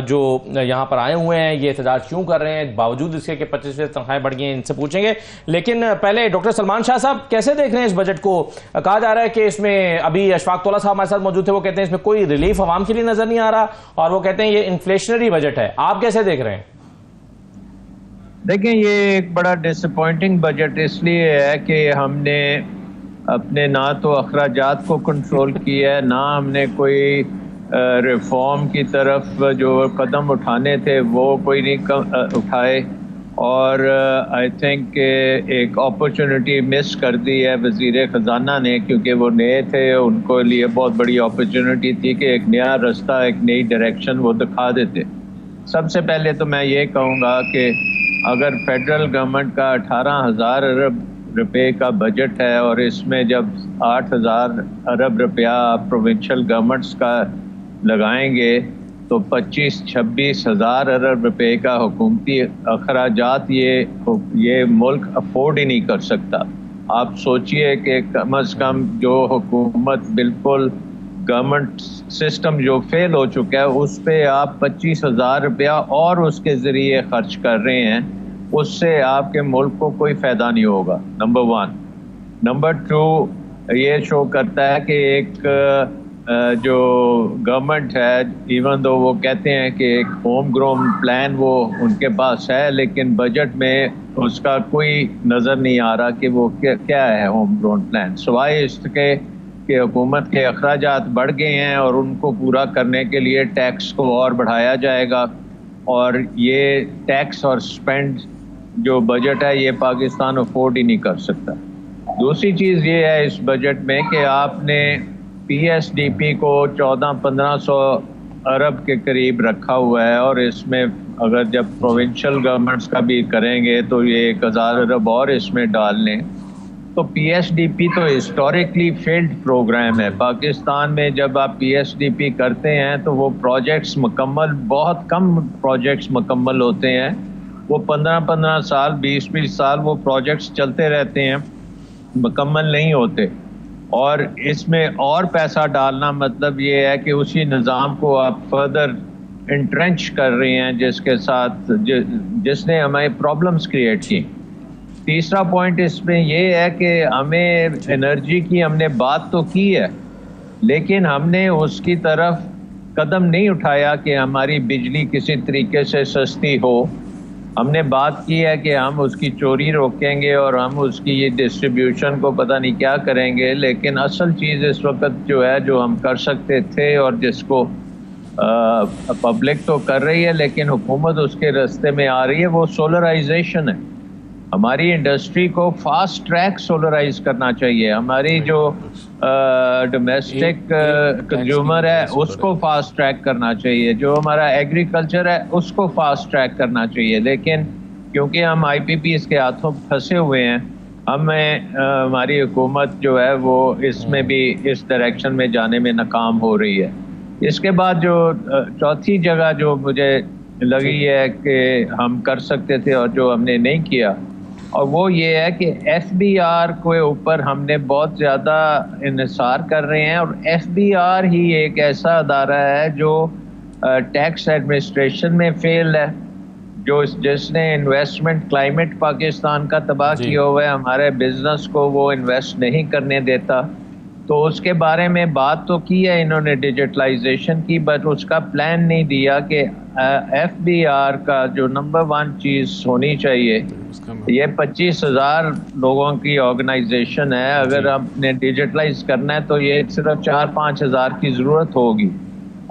जो यहाँ पर आए हुए हैं। ये एहतजाज क्यों कर रहे हैं बावजूद इसके कि 25% तनख्वाहें बढ़ गई हैं, इनसे पूछेंगे। लेकिन पहले डॉक्टर सलमान शाह साहब कैसे देख रहे हैं इस बजट को? कहा जा रहा है कि इसमें, अभी अशफाक तौला साहब हमारे साथ मौजूद थे, वो कहते हैं इसमें कोई रिलीफ आवाम के लिए नजर नहीं आ रहा और वो कहते हैं ये इन्फ्लेशनरी बजट है। आप कैसे देख रहे हैं? देखें, ये एक बड़ा डिसअपॉइंटिंग बजट इसलिए है कि हमने अपने ना तो अखराजात को कंट्रोल किया है, ना हमने कोई रिफॉर्म की तरफ जो कदम उठाने थे वो कोई नहीं उठाए, और आई थिंक एक अपॉर्चुनिटी मिस कर दी है वज़ीर ख़जाना ने, क्योंकि वो नए थे, उनको लिए बहुत बड़ी अपॉर्चुनिटी थी कि एक नया रास्ता, एक नई डायरेक्शन वो दिखा देते। सबसे पहले तो मैं ये कहूँगा कि अगर फेडरल गवर्नमेंट का 18,000 अरब रुपए का बजट है और इसमें जब 8,000 अरब रुपया प्रोविंशियल गवर्नमेंट्स का लगाएंगे तो 25-26 हज़ार अरब रुपए का हुकूमती अखराजात ये मुल्क अफोर्ड ही नहीं कर सकता। आप सोचिए कि कम अज़ कम जो हुकूमत बिल्कुल गवर्नमेंट सिस्टम जो फेल हो चुका है उस पे आप 25,000 रुपया और उसके ज़रिए खर्च कर रहे हैं, उससे आपके मुल्क को कोई फ़ायदा नहीं होगा, नंबर 1। नंबर 2, ये शो करता है कि एक जो गवर्नमेंट है, इवन दो वो कहते हैं कि एक होम ग्रोन प्लान वो उनके पास है, लेकिन बजट में उसका कोई नज़र नहीं आ रहा कि वो क्या है होम ग्रोन प्लान, सिवाय इसके कि हुकूमत के अखराजात बढ़ गए हैं और उनको पूरा करने के लिए टैक्स को और बढ़ाया जाएगा। और ये टैक्स और स्पेंड जो बजट है ये पाकिस्तान अफोर्ड ही नहीं कर सकता। दूसरी चीज़ ये है इस बजट में कि आपने PSDP को 1400-1500 अरब के करीब रखा हुआ है, और इसमें अगर जब प्रोविंशियल गवर्नमेंट्स का भी करेंगे तो ये 1000 अरब और इसमें डाल लें। तो PSDP तो हिस्टोरिकली फेल्ड प्रोग्राम है पाकिस्तान में। जब आप PSDP करते हैं तो वो प्रोजेक्ट्स मुकम्मल, बहुत कम प्रोजेक्ट्स मुकम्मल होते हैं। वो 15-15 साल 20-20 साल वो प्रोजेक्ट्स चलते रहते हैं, मुकम्मल नहीं होते। और इसमें और पैसा डालना मतलब ये है कि उसी निज़ाम को आप फर्दर इंट्रेंच कर रहे हैं जिसके साथ जिसने हमें प्रॉब्लम्स क्रिएट की। तीसरा पॉइंट इसमें ये है कि हमें एनर्जी की हमने बात तो की है, लेकिन हमने उसकी तरफ कदम नहीं उठाया कि हमारी बिजली किसी तरीके से सस्ती हो। हमने बात की है कि हम उसकी चोरी रोकेंगे और हम उसकी ये डिस्ट्रीब्यूशन को पता नहीं क्या करेंगे, लेकिन असल चीज़ इस वक्त जो है जो हम कर सकते थे और जिसको पब्लिक तो कर रही है लेकिन हुकूमत उसके रास्ते में आ रही है, वो सोलराइजेशन है। हमारी इंडस्ट्री को फास्ट ट्रैक सोलराइज करना चाहिए। हमारी जो डोमेस्टिक कंज्यूमर है उसको फास्ट ट्रैक करना चाहिए, जो हमारा एग्रीकल्चर है उसको फास्ट ट्रैक करना चाहिए। लेकिन क्योंकि हम IPPs के हाथों फंसे हुए हैं, हमें हमारी हुकूमत जो है वो इसमें भी इस डायरेक्शन में जाने में नाकाम हो रही है। इसके बाद जो चौथी जगह जो मुझे लगी है कि हम कर सकते थे और जो हमने नहीं किया, और वो ये है कि FBR के ऊपर हमने बहुत ज़्यादा इन्हिसार कर रहे हैं। और FBR ही एक ऐसा अदारा है जो टैक्स एडमिनिस्ट्रेशन में फेल है, जो जिसने इन्वेस्टमेंट क्लाइमेट पाकिस्तान का तबाह किया हुआ है। हमारे बिजनेस को वो इन्वेस्ट नहीं करने देता। तो उसके बारे में बात तो की है इन्होंने डिजिटलाइजेशन की, बट उसका प्लान नहीं दिया कि FBR का जो नंबर 1 चीज़ होनी चाहिए, ये 25,000 लोगों की ऑर्गेनाइजेशन है। अगर आपने डिजिटलाइज करना है तो ये सिर्फ 4-5 हज़ार की ज़रूरत होगी,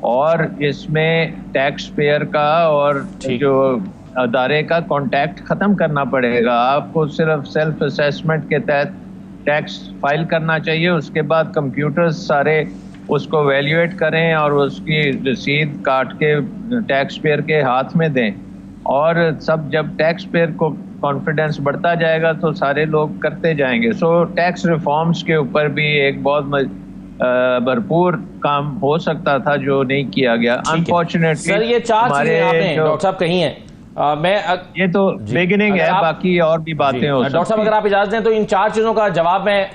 और इसमें टैक्स पेयर का और जो अदारे का कॉन्टैक्ट ख़त्म करना पड़ेगा। आपको सिर्फ सेल्फ असेसमेंट के तहत टैक्स फाइल करना चाहिए, उसके बाद कंप्यूटर्स सारे उसको वैल्यूएट करें और उसकी रसीद काट के टैक्स पेयर के हाथ में दें। और सब जब टैक्स पेयर को कॉन्फिडेंस बढ़ता जाएगा तो सारे लोग करते जाएंगे। सो टैक्स रिफॉर्म्स के ऊपर भी एक बहुत भरपूर काम हो सकता था जो नहीं किया गया। अनफॉर्चुनेटली सर ये 4 चीजें आपने डॉक्टर साहब कही हैं, ये तो बिगिनिंग है, बाकी और भी बातें हो सकती हैं। डॉक्टर साहब अगर आप इजाजत दें तो इन 4 चीजों का जवाब मैं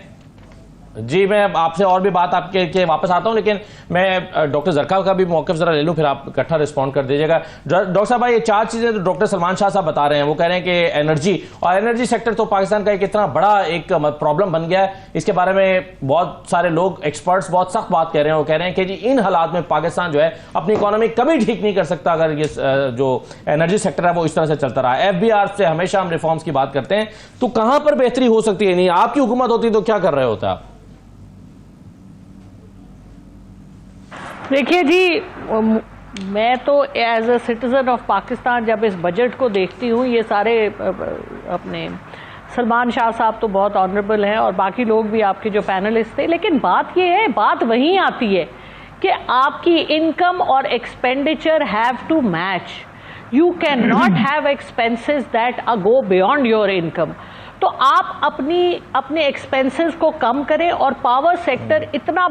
आपसे और भी बात आपके के वापस आता हूं, लेकिन मैं डॉक्टर जरका का भी मौक़िफ़ जरा ले लूं, फिर आप इकट्ठा रिस्पॉन्ड कर दीजिएगा। डॉक्टर साहब ये 4 चीजें तो डॉक्टर सलमान शाह साहब बता रहे हैं, वो कह रहे हैं कि एनर्जी सेक्टर तो पाकिस्तान का एक इतना बड़ा एक प्रॉब्लम बन गया है। इसके बारे में बहुत सारे लोग एक्सपर्ट्स बहुत सख्त बात कह रहे हैं। वो कह रहे हैं कि जी इन हालात में पाकिस्तान जो है अपनी इकोनॉमी कभी ठीक नहीं कर सकता अगर ये जो एनर्जी सेक्टर है वो इस तरह से चलता रहा। FBR से हमेशा हम रिफॉर्म्स की बात करते हैं, तो कहां पर बेहतरी हो सकती है? नहीं आपकी हुकूमत होती तो क्या कर रहे होते आप? देखिए जी, मैं तो as a citizen of Pakistan जब इस बजट को देखती हूँ, ये सारे अपने सलमान शाह साहब तो बहुत ऑनरेबल हैं और बाकी लोग भी आपके जो पैनलिस्ट थे, लेकिन बात ये है, बात वहीं आती है कि आपकी इनकम और expenditure have to match. You can not have expenses that go beyond your income. तो आप अपने एक्सपेंसेस को कम करें। और पावर सेक्टर इतना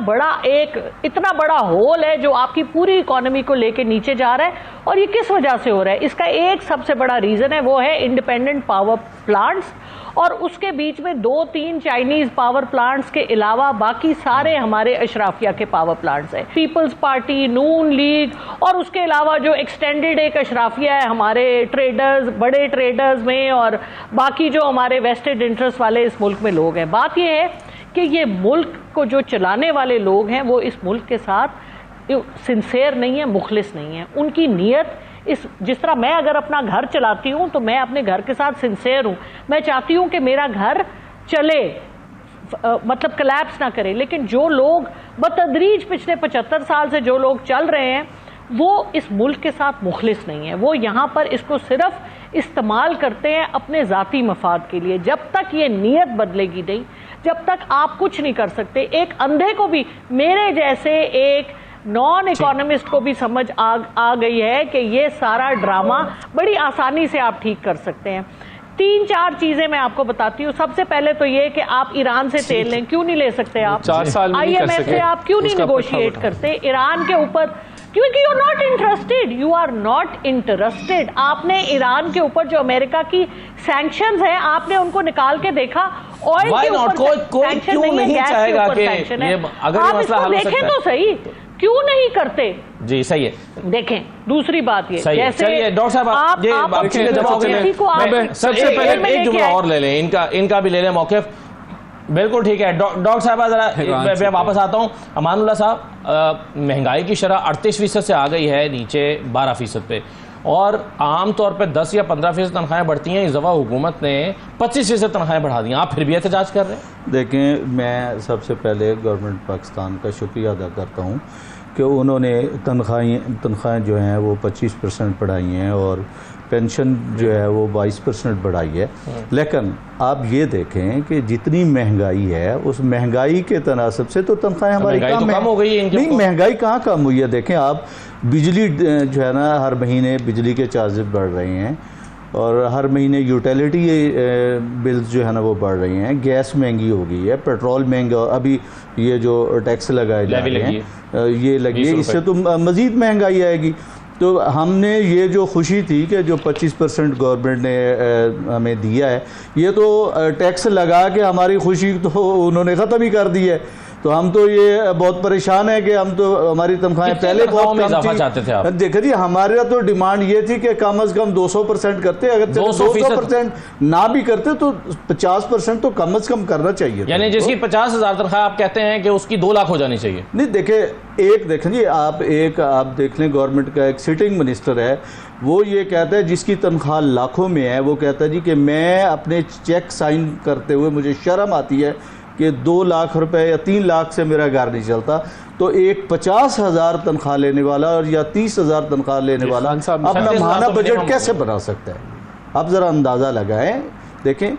बड़ा होल है जो आपकी पूरी इकोनॉमी को लेके नीचे जा रहा है। और ये किस वजह से हो रहा है? इसका एक सबसे बड़ा रीजन है, वो है इंडिपेंडेंट पावर प्लांट्स, और उसके बीच में 2-3 चाइनीज पावर प्लांट्स के अलावा बाकी सारे हमारे अशराफिया के पावर प्लांट्स हैं। पीपल्स पार्टी, नून लीग, और उसके अलावा जो एक्सटेंडेड एक अशराफिया है हमारे ट्रेडर्स, बड़े ट्रेडर्स में, और बाकी जो हमारे वेस्टेड इंटरेस्ट वाले इस मुल्क में लोग हैं। बात यह है कि ये मुल्क को जो चलाने वाले लोग हैं वो इस मुल्क के साथ सिंसेयर नहीं है, मुखलिस नहीं है। उनकी नीयत जिस तरह मैं अगर अपना घर चलाती हूँ तो मैं अपने घर के साथ सिंसेयर हूँ, मैं चाहती हूँ कि मेरा घर चले, मतलब कोलैप्स ना करे। लेकिन जो लोग बतदरीज पिछले 75 साल से जो लोग चल रहे हैं वो इस मुल्क के साथ मुखलिस नहीं है, वो यहाँ पर इसको सिर्फ इस्तेमाल करते हैं अपने ज़ाती मफाद के लिए। जब तक ये नीयत बदलेगी नहीं, जब तक आप कुछ नहीं कर सकते। एक अंधे को भी, मेरे जैसे एक नॉन इकोनॉमिस्ट को भी समझ आ गई है कि ये सारा ड्रामा बड़ी आसानी से आप ठीक कर सकते हैं। 3-4 चीजें मैं आपको बताती हूँ। सबसे पहले तो ये कि आप ईरान से तेल लें, क्यों नहीं ले सकते आप? 4 साल में नहीं कर IMF सके। से आप क्यों नहीं निगोशिएट करते ईरान के ऊपर? क्योंकि you not interested, you are not interested. आपने ईरान के ऊपर जो अमेरिका की सैंक्शंस है आपने उनको निकाल के देखा। ऑयल के ऊपर सैंक्शन नहीं है, गैस के ऊपर सैंक्शन है। आप इसको देखें तो सही, क्यों नहीं करते? जी सही है। देखें दूसरी बात ये, जैसे डॉक्टर साहब आप सबसे पहले एक जुमला और ले लें, इनका भी ले लें मौक़िफ़। बिल्कुल ठीक है डॉक्टर साहब, जरा मैं वापस आता हूँ। अमानुल्लाह साहब, महंगाई की शरह 38% से आ गई है नीचे 12% पे, और आम तौर पे 10 या 15% तनख्वाहें बढ़ती हैं। इस दफ़ा हुकूमत ने 25% तनख्वाहें बढ़ा दी, आप फिर भी एहतजाज कर रहे हैं? देखें, मैं सबसे पहले गवर्नमेंट पाकिस्तान का शुक्रिया अदा करता हूँ कि उन्होंने तनख्वाहें जो हैं वो 25% बढ़ाई हैं और पेंशन जो है वो 22% बढ़ाई है। लेकिन आप ये देखें कि जितनी महंगाई है उस महंगाई के तनासब से तो तनख्वाहें हमारी कम हो गई है। नहीं, महंगाई कहाँ कम हुई है? देखें आप, बिजली जो है ना, हर महीने बिजली के चार्जेस बढ़ रहे हैं और हर महीने यूटिलिटी बिल्स जो है ना वो बढ़ रही हैं। गैस महंगी हो गई है, पेट्रोल महंगा, अभी ये जो टैक्स लगाए जा रहे हैं ये लगी है, इससे तो मज़ीद महंगाई आएगी। तो हमने ये जो खुशी थी कि जो 25% गवर्नमेंट ने हमें दिया है, ये तो टैक्स लगा के हमारी खुशी तो उन्होंने ख़त्म ही कर दी है। तो हम तो ये बहुत परेशान है कि हम तो हमारी तनख्वाहें पहले बहुत कम चाहते थे आप। देखिए जी, हमारा तो डिमांड ये थी कि कम से कम 200% करते, अगर 200% ना भी करते तो 50% तो कम से कम करना चाहिए। यानी जिसकी 50,000 तनख्वाह आप कहते हैं कि उसकी 2 लाख हो जानी चाहिए? नहीं, देखें जी, आप देख लें, गवर्नमेंट का एक सिटिंग मिनिस्टर है, वो ये कहता है, जिसकी तनख्वाह लाखों में है, वो कहता है जी कि मैं अपने चेक साइन करते हुए मुझे शर्म आती है कि 2 लाख रुपए या 3 लाख से मेरा घर नहीं चलता। तो एक 50,000 तनख्वाह लेने वाला और या 30,000 तनख्वाह लेने वाला अपना माहाना बजट कैसे बना सकता है? आप ज़रा अंदाज़ा लगाएं। देखें,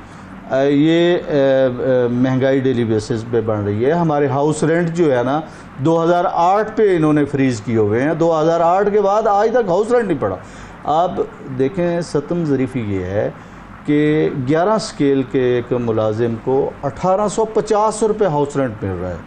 ये महंगाई डेली बेसिस पे बढ़ रही है। हमारे हाउस रेंट जो है ना 2008 पे इन्होंने फ्रीज़ किए हुए हैं, 2008 के बाद आज तक हाउस रेंट नहीं पड़ा। आप देखें, सतम ज़रीफ़ी ये है कि 11 स्केल के एक मुलाजिम को 1850 रुपये हाउस रेंट मिल रहा है।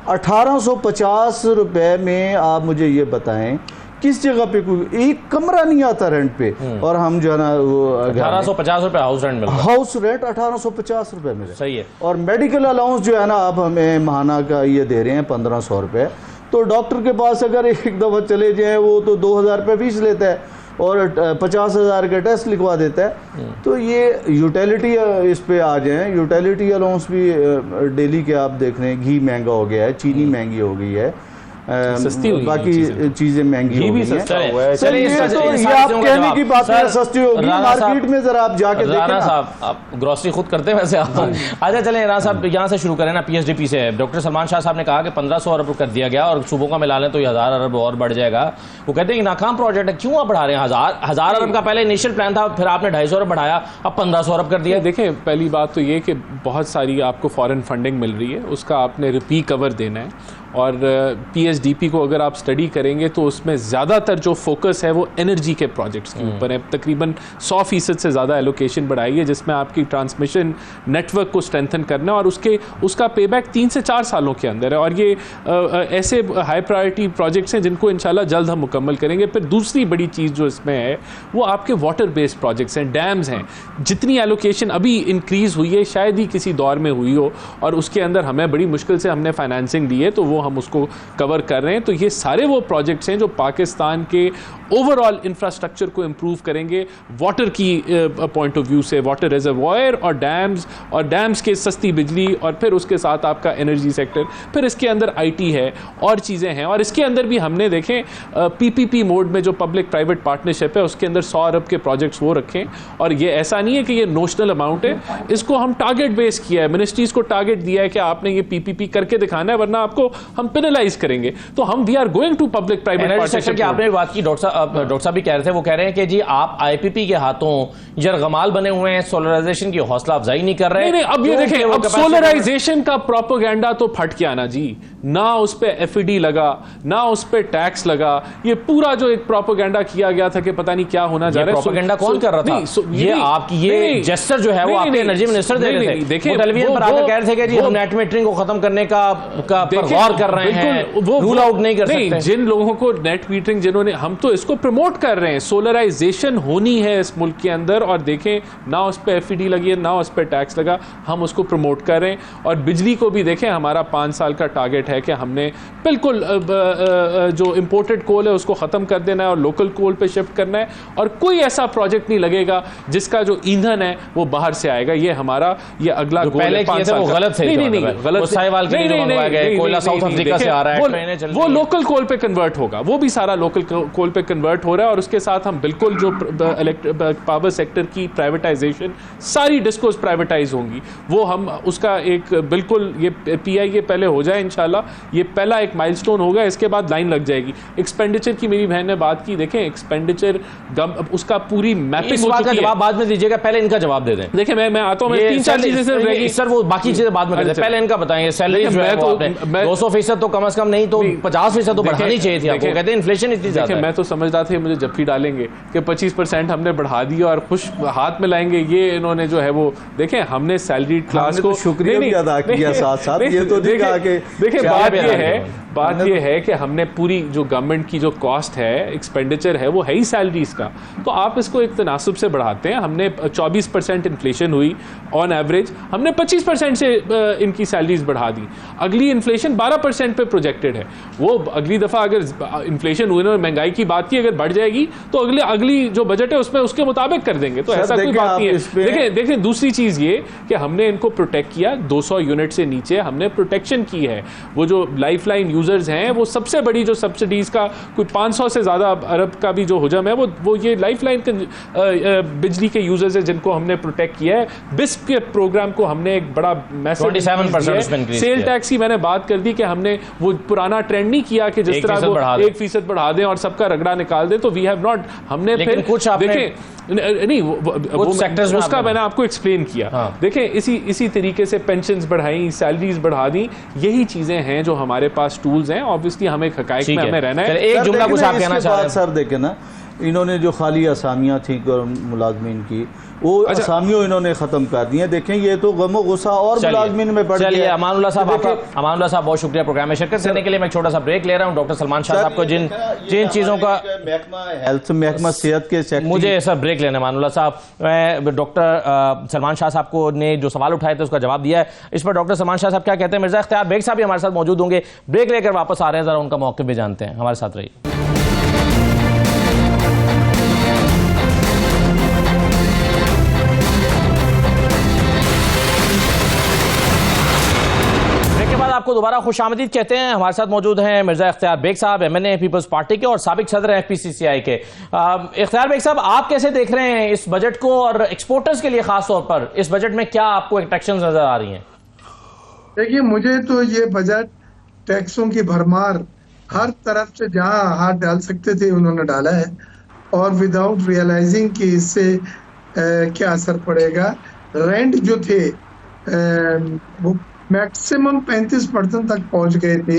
1850 रुपये में आप मुझे ये बताएं किस जगह पे कोई एक कमरा नहीं आता रेंट पे, और हम जो है ना वो 1850 रुपये हाउस रेंट मिल रहा है। हाउस रेंट 1850 रुपये मिल रहा है। सही है। और मेडिकल अलाउंस जो है ना आप हमें माहाना का ये दे रहे हैं 1500 रुपये। तो डॉक्टर के पास अगर एक दफ़ा चले जाए वो तो 2000 रुपये फीस लेता है और 50,000 का टेस्ट लिखवा देता है। तो ये यूटिलिटी इस पे आ जाए, यूटिलिटी अलाउंस भी डेली के आप देख रहे हैं, घी महंगा हो गया है, चीनी महंगी हो गई है, सस्ती हो गई, बाकी चीजें महंगी हो गई हैं। चलिए, ये आप कहने की बात है सस्ती होगी, मार्केट में जरा आप जाके देखें। राना साहब, आप ग्रोसरी खुद करते हैं वैसे आप? अच्छा चलें राना साहब, यहाँ से शुरू करें ना, PSDP से। डॉक्टर सलमान शाह साहब ने कहा कि 1500 अरब कर दिया गया और सूबों का मिला लें तो 1000 अरब और बढ़ जाएगा। वो कहते हैं कि नाकाम प्रोजेक्ट है, क्यों आप बढ़ा रहे हैं? 1000 अरब का पहले इनिशियल प्लान था, फिर आपने 250 अरब बढ़ाया, अब 1500 अरब कर दिया। देखें, पहली बात तो ये कि बहुत सारी आपको फॉरेन फंडिंग मिल रही है, उसका आपने रिपी कवर देना है। और PSDP को अगर आप स्टडी करेंगे तो उसमें ज़्यादातर जो फोकस है वो एनर्जी के प्रोजेक्ट्स के ऊपर है। तकरीबन 100% से ज़्यादा एलोकेशन बढ़ाई है, जिसमें आपकी ट्रांसमिशन नेटवर्क को स्ट्रेंथन करना है और उसका पेबैक 3 से 4 सालों के अंदर है। और ये ऐसे हाई प्रायोरिटी प्रोजेक्ट्स हैं जिनको इंशाल्लाह जल्द हम मुकम्मल करेंगे। फिर दूसरी बड़ी चीज़ जो इसमें है वो आपके वाटर बेस्ड प्रोजेक्ट्स हैं, डैम्स हैं। जितनी एलोकेशन अभी इंक्रीज़ हुई है शायद ही किसी दौर में हुई हो, और उसके अंदर हमें बड़ी मुश्किल से हमने फाइनेंसिंग दी है, तो वो हम उसको कवर कर रहे हैं। तो ये सारे वो प्रोजेक्ट्स हैं जो पाकिस्तान के ओवरऑल इंफ्रास्ट्रक्चर को इम्प्रूव करेंगे, वाटर की पॉइंट ऑफ व्यू से, वाटर रिजर्वॉयर और डैम्स के सस्ती बिजली, और फिर उसके साथ आपका एनर्जी सेक्टर, फिर इसके अंदर IT है और चीज़ें हैं। और इसके अंदर भी हमने देखें PPP मोड में जो पब्लिक प्राइवेट पार्टनरशिप है उसके अंदर 100 अरब के प्रोजेक्ट्स वो रखें। और ये ऐसा नहीं है कि ये नोशनल अमाउंट है, इसको हम टारगेट बेस किया है, मिनिस्ट्रीज को टारगेट दिया है कि आपने ये PPP करके दिखाना है, वरना आपको हम पेनलाइज करेंगे। तो हम we are going to public private partnership. आपने बात की, डॉक्टर साहब भी कह रहे थे, वो कह रहे हैं कि जी आप IPP के हाथों यरगमाल बने हुए हैं, सोलराइजेशन की हौसला अफजाई नहीं कर रहे। नहीं, अब ये देखें, अब सोलराइजेशन का प्रोपेगेंडा तो फट के आना जी, ना उस पे FED लगा, ना उस पे टैक्स लगा, ये पूरा जो एक प्रोपेगेंडा किया गया था कि पता नहीं क्या होना जा रहा है। प्रोपेगेंडा कौन कर रहा था? ये आपकी ये जेस्चर जो है वो आपके एनर्जी मिनिस्टर दे रहे थे। देखिए, टेलीविजन पर आकर कह रहे थे कि जी हम नेट मीटरिंग को खत्म करने का पर गौर कर रहे हैं, वो रूल आउट नहीं कर सकते। जिन लोगों को नेट मीटरिंग, जिन्होंने, हम तो इसको प्रमोट कर रहे हैं, सोलराइजेशन होनी है इस मुल्क के अंदर, और देखें ना उस पे FED लगी है, ना उस पे टैक्स लगा, हम उसको प्रमोट कर रहे हैं। और बिजली को भी देखें, हमारा 5 साल का टारगेट है कि हमने बिल्कुल जो इंपोर्टेड कोल है उसको खत्म कर देना है और लोकल कोल पे शिफ्ट करना है, और कोई ऐसा प्रोजेक्ट नहीं लगेगा जिसका जो ईंधन है वो बाहर से आएगा। ये हमारा ये अगला गोल है 5 साल का। गलत है, नहीं, गलत, साहिवाल के लिए मंगवाया गया कोयला साउथ अफ्रीका से आ रहा है, वो लोकल कोल पे कन्वर्ट होगा, वो भी सारा लोकल कोल पे कन्वर्ट हो रहा है। और उसके साथ हम बिल्कुल जो पावर सेक्टर की प्राइवेटाइजेशन, सारी डिस्कोस प्राइवेटाइज होंगी, वो हम उसका एक बिल्कुल ये PIA पहले हो जाए इंशाल्लाह, ये पहला एक माइलस्टोन होगा, इसके बाद लाइन लग जाएगी। एक्सपेंडिचर की मेरी बहन ने बात की, देखें एक्सपेंडिचर उसका पूरी मैपिंग का जवाब बाद में दीजिएगा, पहले इनका जवाब दे दें। देखिए मैं आता हूं, 3-4 चीजें सर, वो बाकी चीजें बाद में करते हैं, पहले इनका बताएंगे। सैलरी 200% तो कम से कम नहीं तो 50% तो बढ़ानी चाहिए थी आपको, कहते हैं इन्फ्लेशन इतनी ज्यादा है। मैं तो समझदा था मुझे जफ्फी डालेंगे कि 25% हमने बढ़ा दी और खुश हाथ में लाएंगे, ये इन्होंने जो है वो देखें, हमने सैलरी क्लास को शुक्रिया भी अदा किया साथ साथ। ये तो देखिए बात ये है कि हमने पूरी जो गवर्नमेंट की जो कॉस्ट है, एक्सपेंडिचर है, वो है ही सैलरीज का, तो आप इसको एक तनासुब से बढ़ाते हैं। हमने 24% इन्फ्लेशन हुई ऑन एवरेज, हमने 25% से इनकी सैलरीज बढ़ा दी। अगली इन्फ्लेशन 12% पे प्रोजेक्टेड है, वो अगली दफा अगर इन्फ्लेशन हुई ना, महंगाई की बात की, अगर बढ़ जाएगी तो अगली जो बजट है उसमें उसके मुताबिक कर देंगे, तो ऐसा कोई बात नहीं है। देखें दूसरी चीज ये कि हमने इनको प्रोटेक्ट किया, 200 यूनिट से नीचे हमने प्रोटेक्शन की है। वो जो लाइफलाइन यूजर्स हैं, वो सबसे बड़ी जो सब्सिडीज का कोई 500 से ज्यादा अरब का भी जो हुजम है, वो ये लाइफलाइन बिजली के यूजर्स है जिनको हमने प्रोटेक्ट किया है। बिस्प के प्रोग्राम को हमने एक बड़ा मैसेज, 27% सेल टैक्स की मैंने बात कर दी कि हमने वो पुराना ट्रेंड नहीं किया कि जिस तरह वो 1% बढ़ा दें और सबका रगड़ा निकाल दें, तो वी हैव नॉट, हमने फिर कुछ देखें नहीं वो सेक्टर्स में उसका मैंने आपको एक्सप्लेन किया। देखें इसी तरीके से पेंशन्स बढ़ाई, सैलरीज बढ़ा दी, यही चीजें हैं जो हमारे पास टूल्स हैं। ऑब्वियसली हमें एक हकायक में हमें रहना है। एक जुमला कुछ आप कहना चाह रहे हैं सर? देखें ना, इन्होंने जो खाली असामियाँ थी मुलाजमीन की, वो असामियों इन्होंने खत्म कर दी हैं। देखें ये तो गमो गुस्सा और मुलाजमीन में बढ़ गया। चलिए अमानुल्लाह साहब बहुत शुक्रिया प्रोग्राम में शिरकत करने के लिए। मैं छोटा सा ब्रेक ले रहा हूँ। डॉक्टर सलमान शाह साहब को जिन चीज़ों का हेल्थ महकमा सेहत के मुझे सर ब्रेक लेना अमानुल्लाह साहब, मैं डॉक्टर सलमान शाह साहब को ने जो सवाल उठाए थे उसका जवाब दिया है। इस पर डॉक्टर सलमान शाह साहब क्या कहते हैं? मिर्जा इख्तियार बेग साहब भी हमारे साथ मौजूद होंगे। ब्रेक लेकर वापस आ रहे हैं, जरा उनका मौक़िफ़ भी जानते हैं। हमारे साथ रहिए। आपको दोबारा खुशामदीद कहते हैं। हमारे साथ मौजूद हैं मिर्जा इख्तियार बेग साहब, MNA पीपल्स पार्टी के और साबिक सदर हैं FPCCI के। इख्तियार बेग साहब, आप कैसे देख रहे हैं इस बजट को, और एक्सपोर्टर्स के लिए खास तौर पर इस बजट में क्या आपको अट्रैक्शंस नजर आ रही हैं? देखिए, मुझे तो ये बजट टैक्सों की भरमार हर तरफ से जहां हाथ डाल सकते थे उन्होंने डाला है, और विदाउट रियलाइजिंग कि इससे क्या असर पड़ेगा। रेंट जो थे वो मैक्सिमम 35% तक पहुंच गए थे,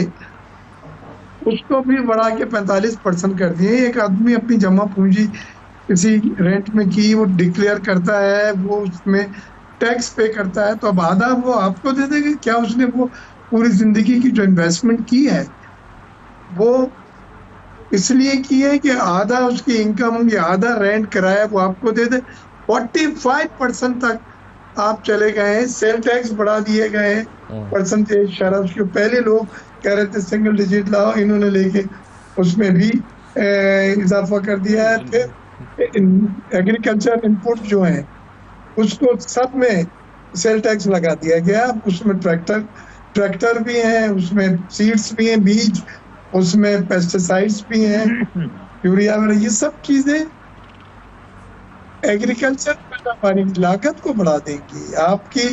उसको भी बढ़ा के 45% कर दिए। एक आदमी अपनी जमा पूंजी किसी रेंट में की, वो डिक्लेयर करता है, वो उसमें टैक्स पे करता है, तो अब आधा वो आपको दे देगा। क्या उसने वो पूरी जिंदगी की जो इन्वेस्टमेंट की है वो इसलिए की है कि आधा उसकी इनकम या आधा रेंट किराया वो आपको दे दे। 45% तक आप चले गए। सेल टैक्स बढ़ा दिए गए परसेंटेज शराब के। पहले लोग कह रहे थे सिंगल डिजिट लाओ, इन्होंने लेके उसमें भी इजाफा कर दिया है। फिर एग्रीकल्चर इनपुट जो है उसको सब में सेल टैक्स लगा दिया गया। उसमें ट्रैक्टर भी हैं, उसमें सीड्स भी हैं, बीज, उसमें पेस्टिसाइड्स भी हैं, यूरिया वगैरह, ये सब चीजें एग्रीकल्चर पैदावारी की लागत को बढ़ा देंगी। आपकी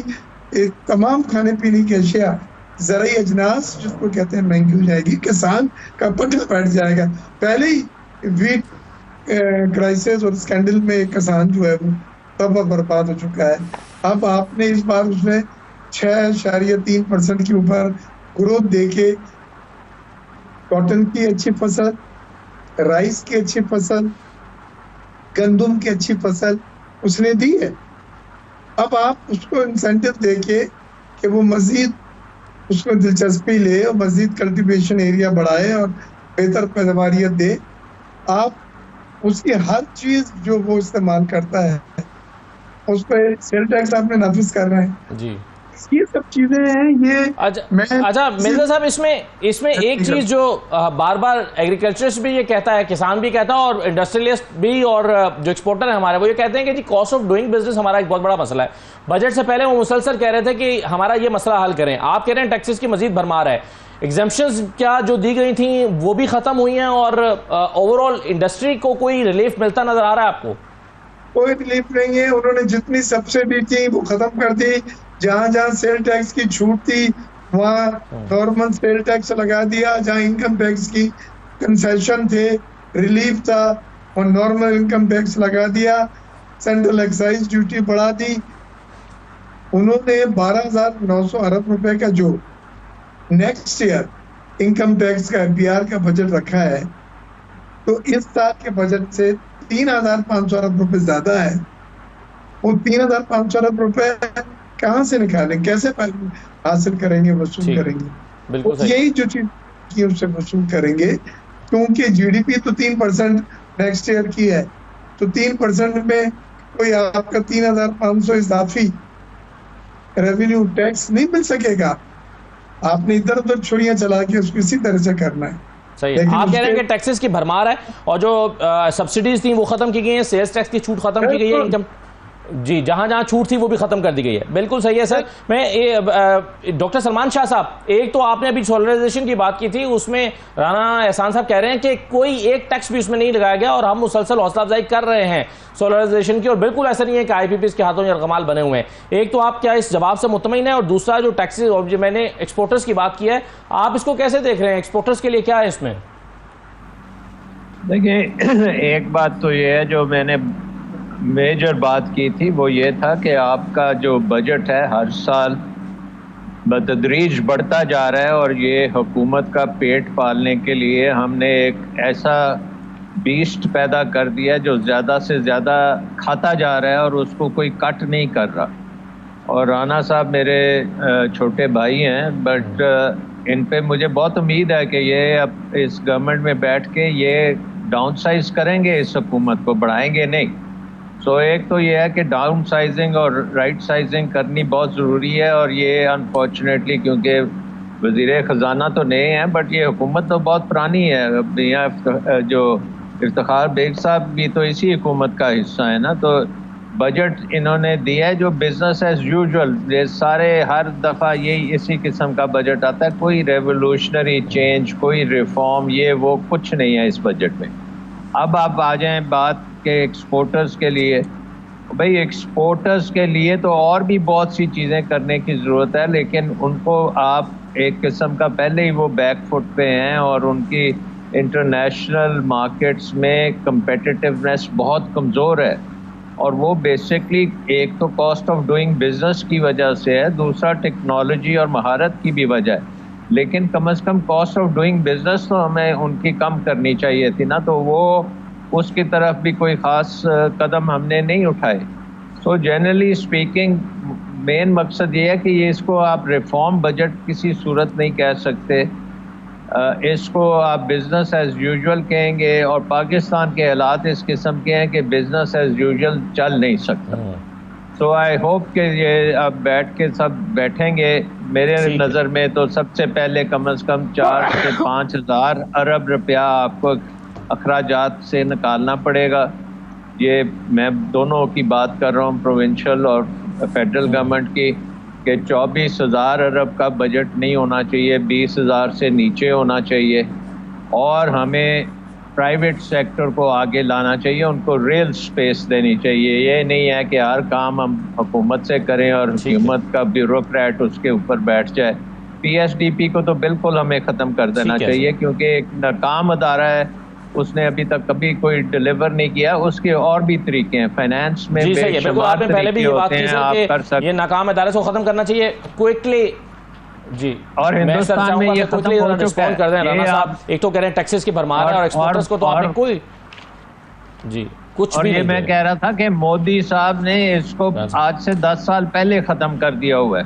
तमाम खाने पीने की अशिया, ज़राई अजनास जिसको कहते हैं, महंगी हो जाएगी। किसान का पटल बैठ जाएगा। पहले ही वीट क्राइसिस और स्कैंडल में किसान जो है वो तबाह बर्बाद हो चुका है। अब आपने इस बार उसमें 6.3% के ऊपर ग्रोथ देके कॉटन की अच्छी फसल, राइस की अच्छी फसल, गंदुम की अच्छी फसल उसने दी है। अब आप उसको इंसेंटिव देके कि वो मजीद उसमें दिलचस्पी ले और मजीद कल्टीवेशन एरिया बढ़ाए और बेहतर पैदावारियत दे। आप उसकी हर चीज जो वो इस्तेमाल करता है उस पर सेल टैक्स आपने नाफिज करना है जी। ये सब चीजें हैं। ये अच्छा मिर्जा साहब, इसमें एक चीज जो बार बार एग्रीकल्चर भी ये कहता है, किसान भी कहता है और इंडस्ट्रियलिस्ट भी और जो एक्सपोर्टर है हमारे, वो ये कहते हैं कि जी कॉस्ट ऑफ डूइंग बिजनेस हमारा एक बहुत बड़ा मसला है। बजट से पहले वो मुसलसल कह रहे थे कि हमारा ये मसला हल करें। आप कह रहे हैं टैक्सेस की मजीद भरमार है। एग्जाम्पशंस क्या जो दी गई थी वो भी खत्म हुई हैं और ओवरऑल इंडस्ट्री को कोई रिलीफ मिलता नजर आ रहा है आपको? कोई रिलीफ नहीं है। उन्होंने जितनी सब्सिडी थी वो खत्म कर दी। जहां जहां सेल टैक्स की छूट थी वहां नॉर्मल सेल टैक्स लगा दिया। जहां इनकम टैक्स की कंसेशन थे, रिलीफ था, और नॉर्मल इनकम टैक्स लगा दिया। सेंट्रल एक्साइज ड्यूटी बढ़ा दी। उन्होंने 12,900 अरब रुपए का जो नेक्स्ट ईयर इनकम टैक्स का FBR का बजट रखा है, तो इस साल के बजट से 3,500 अरब रुपए ज्यादा है। वो 3,500 अरब रुपए कहाँ से निकालें, कैसे हासिल करेंगे, वसूल करेंगे? बिल्कुल तो यही जो चीज की उससे वसूल करेंगे, क्योंकि GDP तो 3% नेक्स्ट ईयर की है, तो 3% में कोई आपका 3,500 इजाफी रेवेन्यू टैक्स नहीं मिल सकेगा। आपने इधर उधर छुरियां चला के उसको इसी तरह से करना है। सही है। आप कह रहे हैं कि टैक्सेस की भरमार है और जो सब्सिडीज थी वो खत्म की गई है, सेल्स टैक्स की छूट खत्म की गई है, इनकम जी जहां जहां छूट थी वो भी खत्म कर दी गई है। बिल्कुल सही है सर। मैं डॉक्टर सलमान शाह साहब, एक तो आपने अभी सोलराइजेशन की बात की थी, उसमें राना एहसान साहब कह रहे हैं कि कोई एक टैक्स भी उसमें नहीं लगाया गया और हम मुसलसल हौसला अफजाई कर रहे हैं सोलराइजेशन की, और बिल्कुल ऐसा नहीं है कि IPPs के हाथों में रकमाल बने हुए हैं। एक तो आप क्या इस जवाब से मुतमईन है, और दूसरा जो टैक्सेस, और जो मैंने एक्सपोर्टर्स की बात की है, आप इसको कैसे देख रहे हैं? एक्सपोर्टर्स के लिए क्या है इसमें? देखिए, एक बात तो ये है, जो मैंने मेजर बात की थी वो ये था कि आपका जो बजट है हर साल बतदरीज बढ़ता जा रहा है, और ये हुकूमत का पेट पालने के लिए हमने एक ऐसा बीस्ट पैदा कर दिया जो ज़्यादा से ज़्यादा खाता जा रहा है और उसको कोई कट नहीं कर रहा। और राना साहब मेरे छोटे भाई हैं, बट इन पे मुझे बहुत उम्मीद है कि ये अब इस गवर्नमेंट में बैठ के ये डाउन साइज करेंगे, इस हुकूमत को बढ़ाएंगे नहीं। सो एक तो ये है कि डाउन साइजिंग और राइट साइजिंग करनी बहुत ज़रूरी है, और ये अनफॉर्चुनेटली क्योंकि वज़ीर ख़जाना तो नए हैं बट ये हुकूमत तो बहुत पुरानी है। यहाँ जो इफ्तिखार बेग साहब भी तो इसी हुकूमत का हिस्सा है ना, तो बजट इन्होंने दिया है जो बिजनेस एज यूजुअल, ये सारे हर दफ़ा यही इसी किस्म का बजट आता है। कोई रेवोल्यूशनरी चेंज, कोई रिफॉर्म, ये वो कुछ नहीं है इस बजट में। अब आप आ जाएं बात के एक्सपोर्टर्स के लिए। भाई एक्सपोर्टर्स के लिए तो और भी बहुत सी चीज़ें करने की ज़रूरत है, लेकिन उनको आप एक किस्म का पहले ही वो बैकफुट पे हैं और उनकी इंटरनेशनल मार्केट्स में कंपेटिटिवनेस बहुत कमज़ोर है, और वो बेसिकली एक तो कॉस्ट ऑफ डूइंग बिजनेस की वजह से है, दूसरा टेक्नोलॉजी और महारत की भी वजह है। लेकिन कम से कम कॉस्ट ऑफ डूइंग बिजनेस तो हमें उनकी कम करनी चाहिए थी ना, तो वो उसकी तरफ भी कोई ख़ास कदम हमने नहीं उठाए। सो जनरली स्पीकिंग मेन मकसद ये है कि ये इसको आप रिफॉर्म बजट किसी सूरत नहीं कह सकते, इसको आप बिज़नेस एज़ यूजुअल कहेंगे, और पाकिस्तान के हालात इस किस्म के हैं कि बिज़नेस एज़ यूजुअल चल नहीं सकता। सो आई होप कि ये अब बैठ के सब बैठेंगे। मेरे नज़र में तो सबसे पहले कम से कम 4 से 5 हज़ार अरब रुपया आपको अखराजात से निकालना पड़ेगा। ये मैं दोनों की बात कर रहा हूँ, प्रोविंशियल और फेडरल गवर्नमेंट की, कि 24,000 अरब का बजट नहीं होना चाहिए, 20,000 से नीचे होना चाहिए। और हमें प्राइवेट सेक्टर को आगे लाना चाहिए, उनको रियल स्पेस देनी चाहिए। ये नहीं है कि हर काम हम हुकूमत से करें और हुकूमत का ब्यूरोक्रेट उसके ऊपर बैठ जाए। पीएसडीपी को तो बिल्कुल हमें ख़त्म कर देना चाहिए, क्योंकि एक नाकाम अदारा है, उसने अभी तक कभी कोई डिलीवर नहीं किया। उसके और भी तरीके हैं, फाइनेंस में बेशुमार तरीके होते हैं, आप कर सकते। ये नाकाम अदारे को खत्म करना चाहिए क्विकली जी। और हिंदुस्तान में ये खत्म हो चुका है। कर दें राणा साहब, एक तो कह रहे हैं टैक्सेस की भरमार है और एक्सपोर्टर्स को तो आपने कोई जी कुछ और भी ये मैं कह रहा था कि मोदी साहब ने इसको आज से 10 साल पहले खत्म कर दिया हुआ है,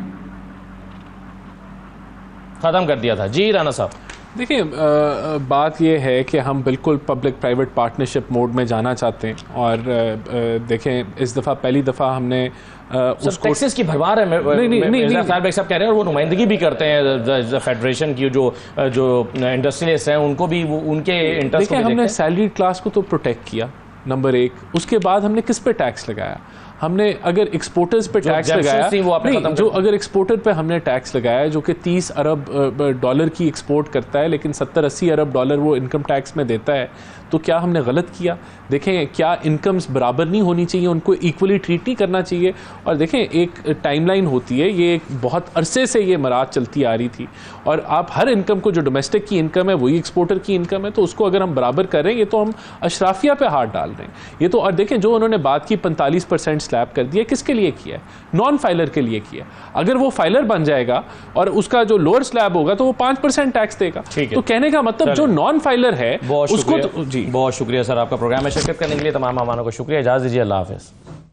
खत्म कर दिया था जी। राणा साहब देखिए, बात यह है कि हम बिल्कुल पब्लिक प्राइवेट पार्टनरशिप मोड में जाना चाहते हैं और देखें इस दफ़ा पहली दफ़ा हमने उसको टैक्सेस की भरमार है। नहीं साहब कह रहे हैं, और वो नुमाइंदगी भी करते हैं फेडरेशन की, जो इंडस्ट्रियलिस्ट हैं उनको भी उनके इंटरेस्ट। देखिए, हमने सैलरी क्लास को तो प्रोटेक्ट किया, नंबर एक। उसके बाद हमने किस पे टैक्स लगाया? हमने अगर एक्सपोर्टर्स पे टैक्स लगाया, नहीं, जो अगर एक्सपोर्टर पे हमने टैक्स लगाया जो कि 30 अरब डॉलर की एक्सपोर्ट करता है लेकिन 70-80 अरब डॉलर वो इनकम टैक्स में देता है, तो क्या हमने गलत किया? देखें, क्या इनकम्स बराबर नहीं होनी चाहिए, उनको इक्वली ट्रीट नहीं करना चाहिए? और देखें, एक टाइमलाइन होती है, ये एक बहुत अरसे से ये मराज चलती आ रही थी, और आप हर इनकम को, जो डोमेस्टिक की इनकम है वही एक्सपोर्टर की इनकम है, तो उसको अगर हम बराबर कर रहे हैं, ये तो हम अशराफिया पे हाथ डाल रहे हैं ये तो। और देखें, जो उन्होंने बात की 45% स्लैब कर दिया, किसके लिए किया है? नॉन फाइलर के लिए किया। अगर वो फाइलर बन जाएगा और उसका जो लोअर स्लैब होगा तो वो 5% टैक्स देगा। तो कहने का मतलब जो नॉन फाइलर है उसको बहुत शुक्रिया सर आपका प्रोग्राम में शिरकत करने के लिए। तमाम मेहमानों को शुक्रिया, इजाज़त दीजिए, अल्लाह हाफ़िज़।